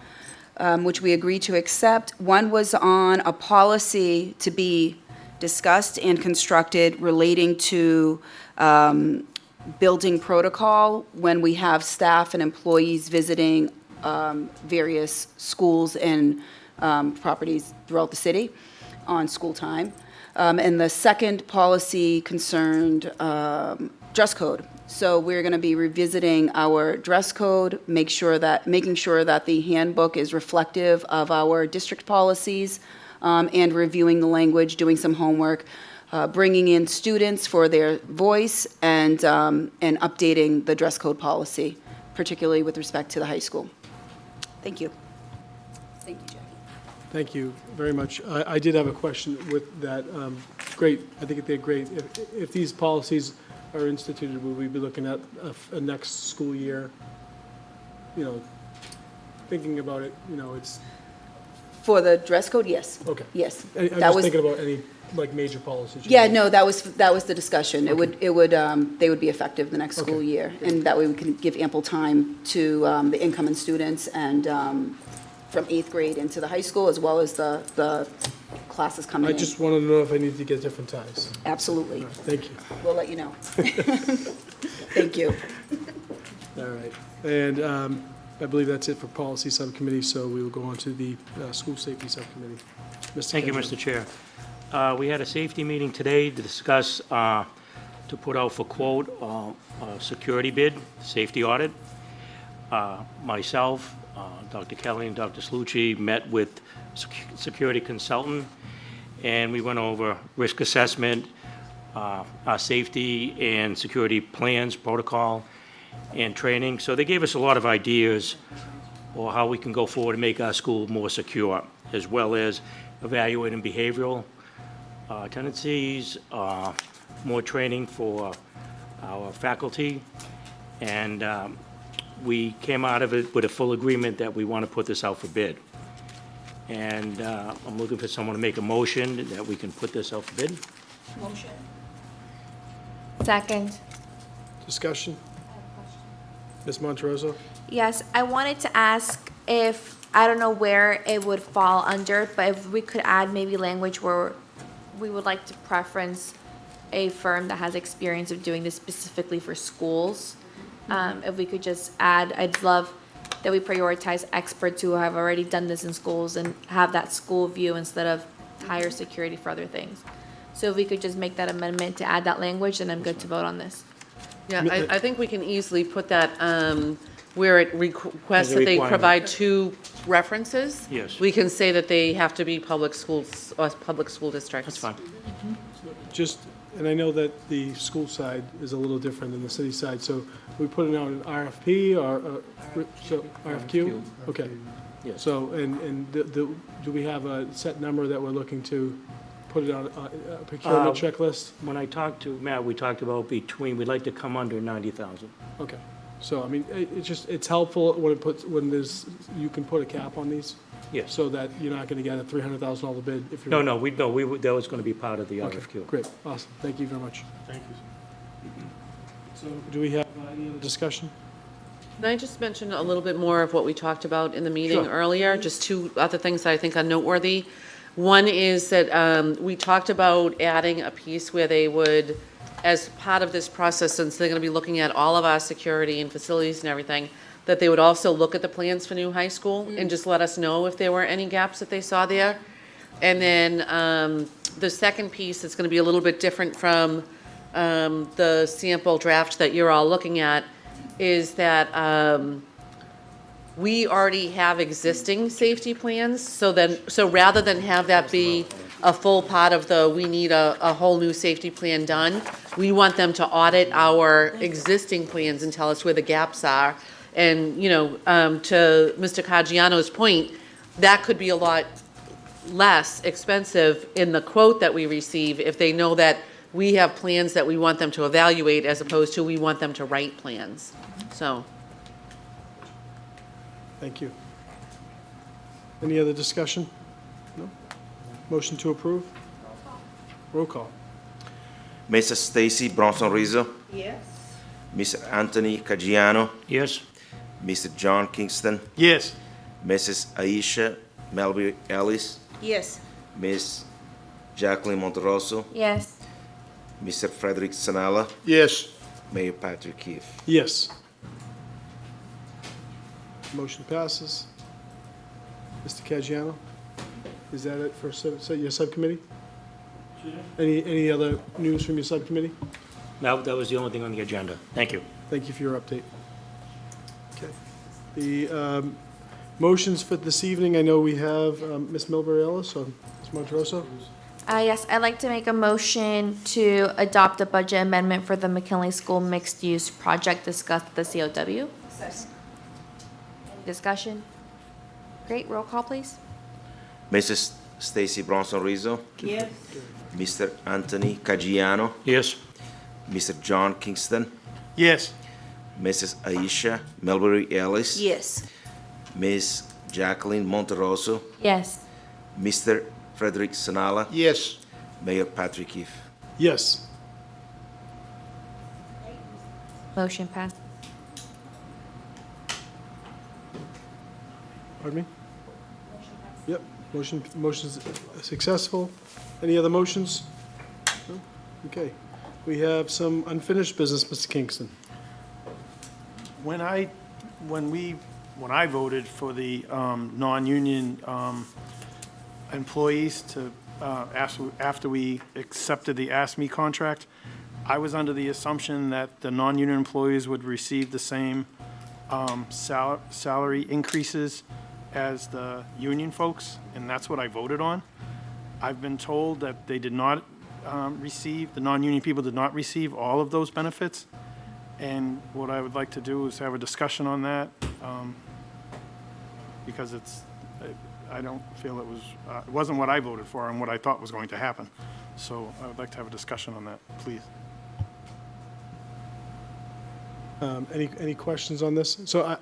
which we agreed to accept. One was on a policy to be discussed and constructed relating to building protocol when we have staff and employees visiting various schools and properties throughout the city on school time. And the second policy concerned dress code. So we're going to be revisiting our dress code, making sure that the handbook is reflective of our district policies, and reviewing the language, doing some homework, bringing in students for their voice, and updating the dress code policy, particularly with respect to the high school. Thank you. Thank you, Jackie. Thank you very much. I did have a question with that. Great, I think they're great. If these policies are instituted, will we be looking at a next school year? Thinking about it, it's. For the dress code, yes. Okay. Yes. I'm That just was- thinking about any, major policies. Yeah, no, that was the discussion. They would be effective the next school year, and that way we can give ample time to the incoming students and from 8th grade into the high school, as well as the classes coming I in. just wanted to know if I need to get different ties. Absolutely. All right, thank you. We'll let you know. Thank you. All right, and I believe that's it for Policy Subcommittee, so we will go on to the School Safety Subcommittee. Mr. Thank you, Kendall. Mr. Chair. We had a safety meeting today to discuss, to put out for quote, a security bid, safety audit. Myself, Dr. Kelly and Dr. Slucci met with security consultant, and we went over risk assessment, our safety and security plans, protocol, and training. So they gave us a lot of ideas on how we can go forward and make our school more secure, as well as evaluating behavioral tendencies, more training for our faculty. And we came out of it with a full agreement that we want to put this out for bid. And I'm looking for someone to make a motion that we can put this out for bid. Motion. Second. Discussion? Ms. Monterosso? Yes, I wanted to ask if, I don't know where it would fall under, but if we could add maybe language where we would like to preference a firm that has experience of doing this specifically for schools, If we could just add, I'd love that we prioritize experts who have already done this in schools and have that school view instead of higher security for other things. So if we could just make that amendment to add that language, then I'm good to vote on this. Yeah, I think we can easily put that, where it requests As a that they requirement. provide 2 references. Yes. We can say that they have to be public schools, or public school districts. That's fine. Just, and I know that the school side is a little different than the city side, so we put it out an RFP or, so RFQ? Okay. Yes. So, and do we have a set number that we're looking to put it on a procurement checklist? When I talked to Matt, we talked about we'd like to come under 90,000. Okay. So, I mean, it's just, it's helpful when there's, you can put a cap on these? Yes. So that you're not gonna get a $300,000 bid if you're. No, that was gonna be part of the Okay, RFQ. great, awesome, thank you very much. Thank you. So, do we have any other discussion? Can I just mention a little bit more of what we talked about in the meeting Sure. earlier? Just 2 other things that I think are noteworthy. One is that we talked about adding a piece where they would, as part of this process, since they're going to be looking at all of our security and facilities and everything, that they would also look at the plans for new high school and just let us know if there were any gaps that they saw there. And then the second piece that's going to be a little bit different from the sample draft that you're all looking at is that we already have existing safety plans, so rather than have that be a full part of we need a whole new safety plan done, we want them to audit our existing plans and tell us where the gaps are. And, to Mr. Caggiano's point, that could be a lot less expensive in the quote that we receive if they know that we have plans that we want them to evaluate as opposed to we want them to write plans. So. Thank you. Any other discussion? No? Motion to approve? Roll call. Mrs. Stacy Bronson Rizzo, Yes. Mr. Anthony Caggiano, Yes? Mr. John Kingston, Yes. Mrs. Aisha Melby Ellis, Yes. Miss Jacqueline Monterosso, Yes. Mr. Frederick Sanella, Yes. Mayor Patrick Keefe. Yes. Motion passes. Mr. Caggiano, is that it for your subcommittee? Any other news from your subcommittee? No, that was the only thing on the agenda. Thank you. Thank you for your update. Okay. The motions for this evening, I know we have Ms. Milbury Ellis or Ms. Monterosso. Yes, I'd like to make a motion to adopt a budget amendment for the McKinley School mixed-use project discussed at the COW. Discussion? Great, roll call, please. Mrs. Stacy Bronson Rizzo, Yes. Mr. Anthony Caggiano, Yes? Mr. John Kingston, Yes. Mrs. Aisha Melbury Ellis, Yes. Miss Jacqueline Monterosso, Yes. Mr. Frederick Sanala, Yes. Mayor Patrick Keefe. Yes. Motion passed. Pardon me? Yep, motion's successful. Any other motions? No? Okay. We have some unfinished business, Mr. Kingston. When I voted for the non-union employees to after we accepted the ASME contract, I was under the assumption that the non-union employees would receive the same salary increases as the union folks, and that's what I voted on. I've been told that they did not the non-union people did not receive all of those benefits. And what I would like to do is have a discussion on that, because I don't feel it wasn't what I voted for and what I thought was going to happen. So I would like to have a discussion on that, please. Any questions on this? So,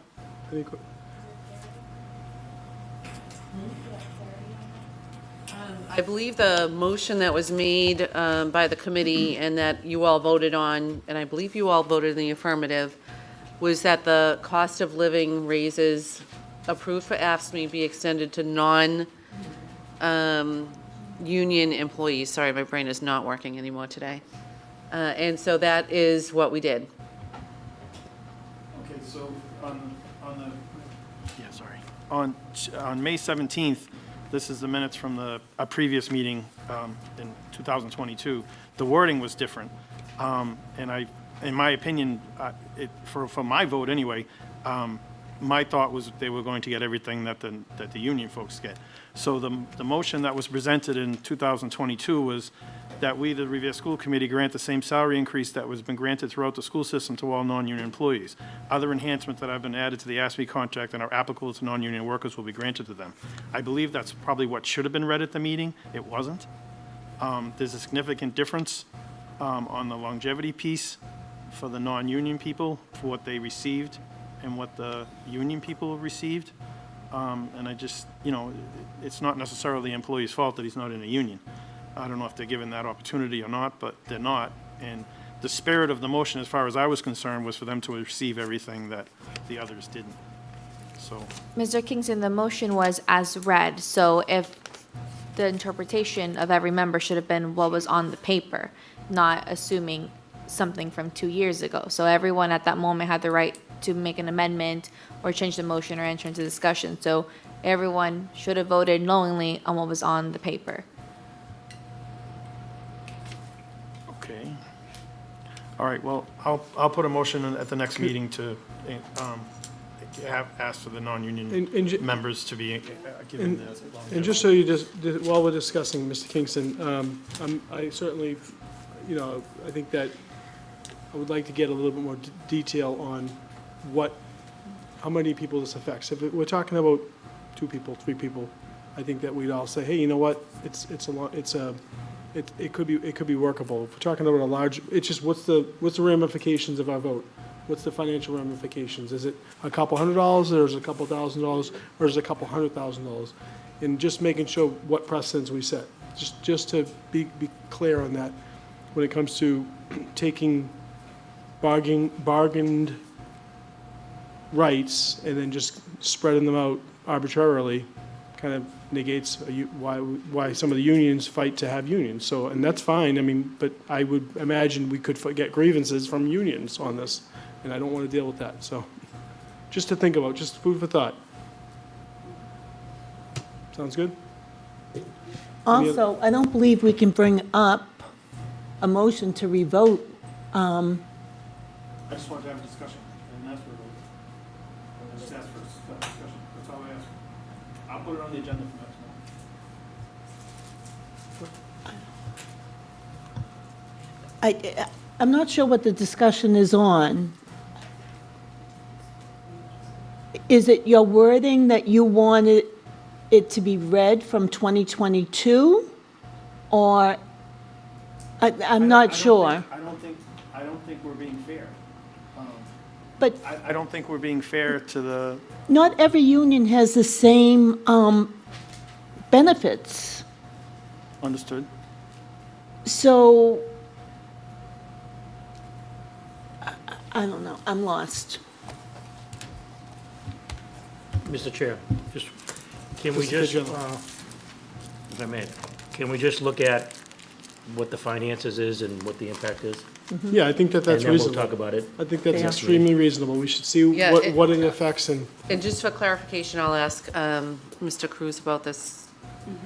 I believe the motion that was made by the committee and that you all voted on, and I believe you all voted in the affirmative, was that the cost of living raises approved for AFSCME be extended to non-union employees. Sorry, my brain is not working anymore today. And so that is what we did. On May 17th, this is the minutes from a previous meeting in 2022. The wording was different. And in my opinion, for my vote anyway, my thought was they were going to get everything that the union folks get. So the motion that was presented in 2022 was that we, the Revere School Committee, grant the same salary increase that has been granted throughout the school system to all non-union employees. Other enhancements that have been added to the ASME contract and are applicable to non-union workers will be granted to them. I believe that's probably what should have been read at the meeting. It wasn't. There's a significant difference on the longevity piece for the non-union people, for what they received and what the union people received. And I just, it's not necessarily the employee's fault that he's not in a union. I don't know if they're given that opportunity or not, but they're not. And the spirit of the motion, as far as I was concerned, was for them to receive everything that the others didn't. So, Mr. Kingston, the motion was as read, so if the interpretation of every member should have been what was on the paper, not assuming something from 2 years ago. So everyone at that moment had the right to make an amendment or change the motion or enter into discussion. So everyone should have voted knowingly on what was on the paper. okay. All right, well, I'll put a motion at the next meeting to ask for the non-union members to be given the. And just so you while we're discussing, Mr. Kingston, I certainly, I think that I would like to get a little bit more detail on how many people this affects. If we're talking about 2 people, 3 people, I think that we'd all say, hey, you know what, it could be workable. If we're talking about a large, it's just what's the ramifications of our vote? What's the financial ramifications? Is it a couple $100, or is it a couple $1,000, or is it a couple $100,000? And just making sure what precedents we set. Just to be clear on that, when it comes to taking bargained rights and then just spreading them out arbitrarily, kind of negates why some of the unions fight to have unions. So, and that's fine. I mean, but I would imagine we could get grievances from unions on this, and I don't want to deal with that. So, just to think about, just food for thought. Sounds good? Also, I don't believe we can bring up a motion to revote. I just wanted to have a discussion, and that's what I just asked for a discussion. That's all I asked for. I'll put it on the agenda for next month. I'm not sure what the discussion is on. Is it your wording that you wanted it to be read from 2022? Or, I'm not sure. I don't think we're being fair. But I don't think we're being fair to the. not every union has the same benefits. Understood. So, I don't know, I'm lost. Mr. Chair, can we just, if I may, can we just look at what the finances is and what the impact is? Yeah, I think that's reasonable. And then we'll talk about it. I think that's extremely reasonable. We should see what it affects and. And just for clarification, I'll ask Mr. Cruz about this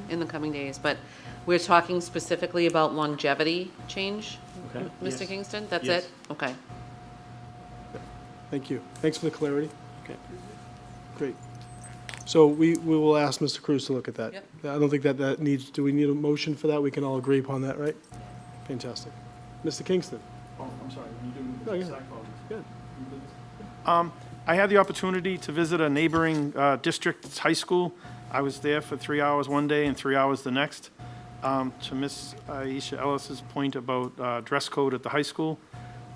in the coming days, but we're talking specifically about longevity change, Okay. Mr. Yes. Kingston? That's Yes. it? Okay. Thank you. Thanks for the clarity. Okay. Great. So we will ask Mr. Cruz to look at that. Yep. I don't think that needs, do we need a motion for that? We can all agree upon that, right? Fantastic. Mr. Kingston? Oh, I'm sorry. You No, do. go ahead. Good. I had the opportunity to visit a neighboring district's high school. I was there for 3 hours one day and 3 hours the next. To Ms. Aisha Ellis's point about dress code at the high school,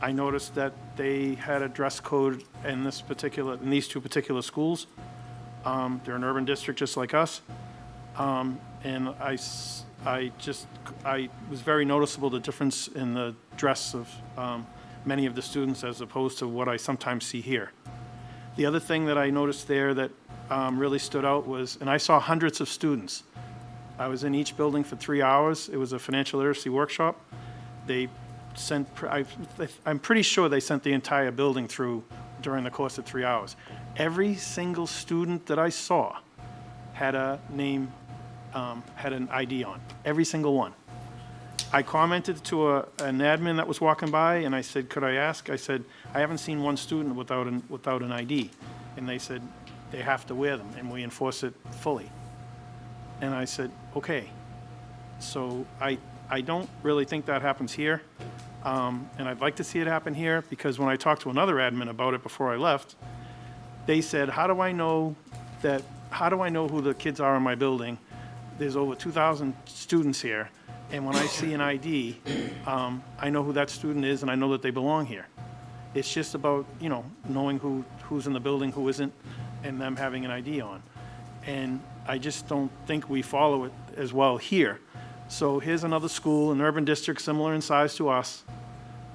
I noticed that they had a dress code in these 2 particular schools. They're an urban district just like us. And I was very noticeable the difference in the dress of many of the students as opposed to what I sometimes see here. The other thing that I noticed there that really stood out was, and I saw hundreds of students. I was in each building for 3 hours. It was a financial literacy workshop. They sent, I'm pretty sure they sent the entire building through during the course of 3 hours. Every single student that I saw had a name, had an ID on, every single one. I commented to an admin that was walking by, and I said, could I ask? I said, I haven't seen one student without an ID. And they said, they have to wear them, and we enforce it fully. And I said, okay. So I don't really think that happens here. And I'd like to see it happen here, because when I talked to another admin about it before I left, they said, how do I know who the kids are in my building? There's over 2,000 students here, and when I see an ID, I know who that student is, and I know that they belong here. It's just about, knowing who's in the building, who isn't, and them having an ID on. And I just don't think we follow it as well here. So here's another school, an urban district similar in size to us.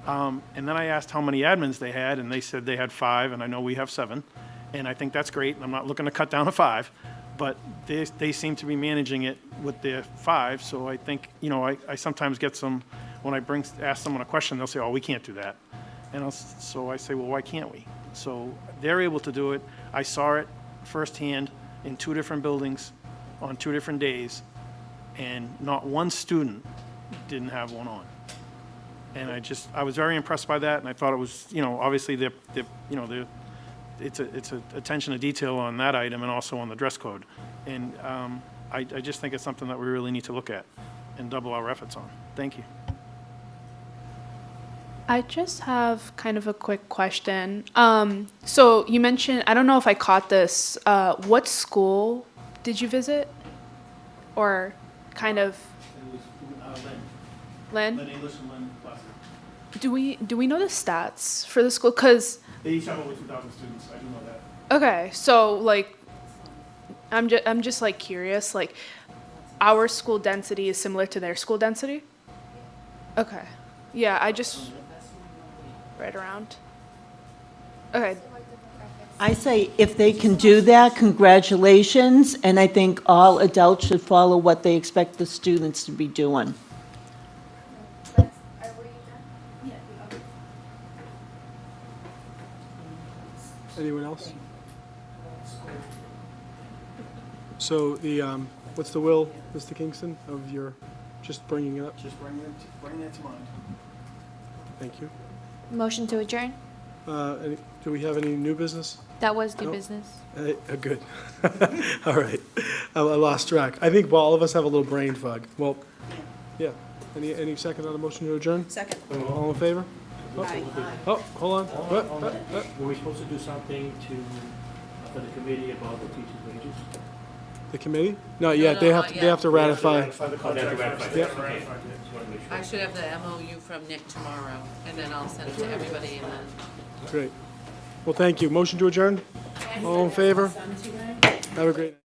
And then I asked how many admins they had, and they said they had 5, and I know we have 7. And I think that's great, and I'm not looking to cut down to 5, but they seem to be managing it with their 5. So I think, I sometimes get some, when I ask someone a question, they'll say, oh, we can't do that. And so I say, well, why can't we? So they're able to do it. I saw it firsthand in 2 different buildings on 2 different days, and not one student didn't have one on. And I was very impressed by that, and I thought it was, obviously it's a attention to detail on that item and also on the dress code. And I just think it's something that we really need to look at and double our efforts on. Thank you. I just have kind of a quick question. So you mentioned, I don't know if I caught this, what school did you visit? Or kind of? It was Lynn? Lynn English and Lynn Classic. Do we know the stats for the school? Because They each have over 2,000 students, I do know that. okay, so I'm just curious, our school density is similar to their school density? Okay. Yeah, I just right around. Okay. I say if they can do that, congratulations, and I think all adults should follow what they expect the students to be doing. Anyone else? So what's the will, Mr. Kingston, of your, just bringing it up? Just bring that to mind. Thank you. Motion to adjourn? Do we have any new business? That was new No. business. Good. All right. I lost track. I think all of us have a little brain fog. Well, yeah. Any second on the motion to adjourn? Second. All in favor? Aye. Oh, hold on. Were we supposed to do something for the committee about the teachers' wages? The committee? Not yet. They have to ratify. Yeah. I should have the MOU from Nick tomorrow, and then I'll send it to everybody, and then. Great. Well, thank you. Motion to adjourn? All in favor? Have a great night.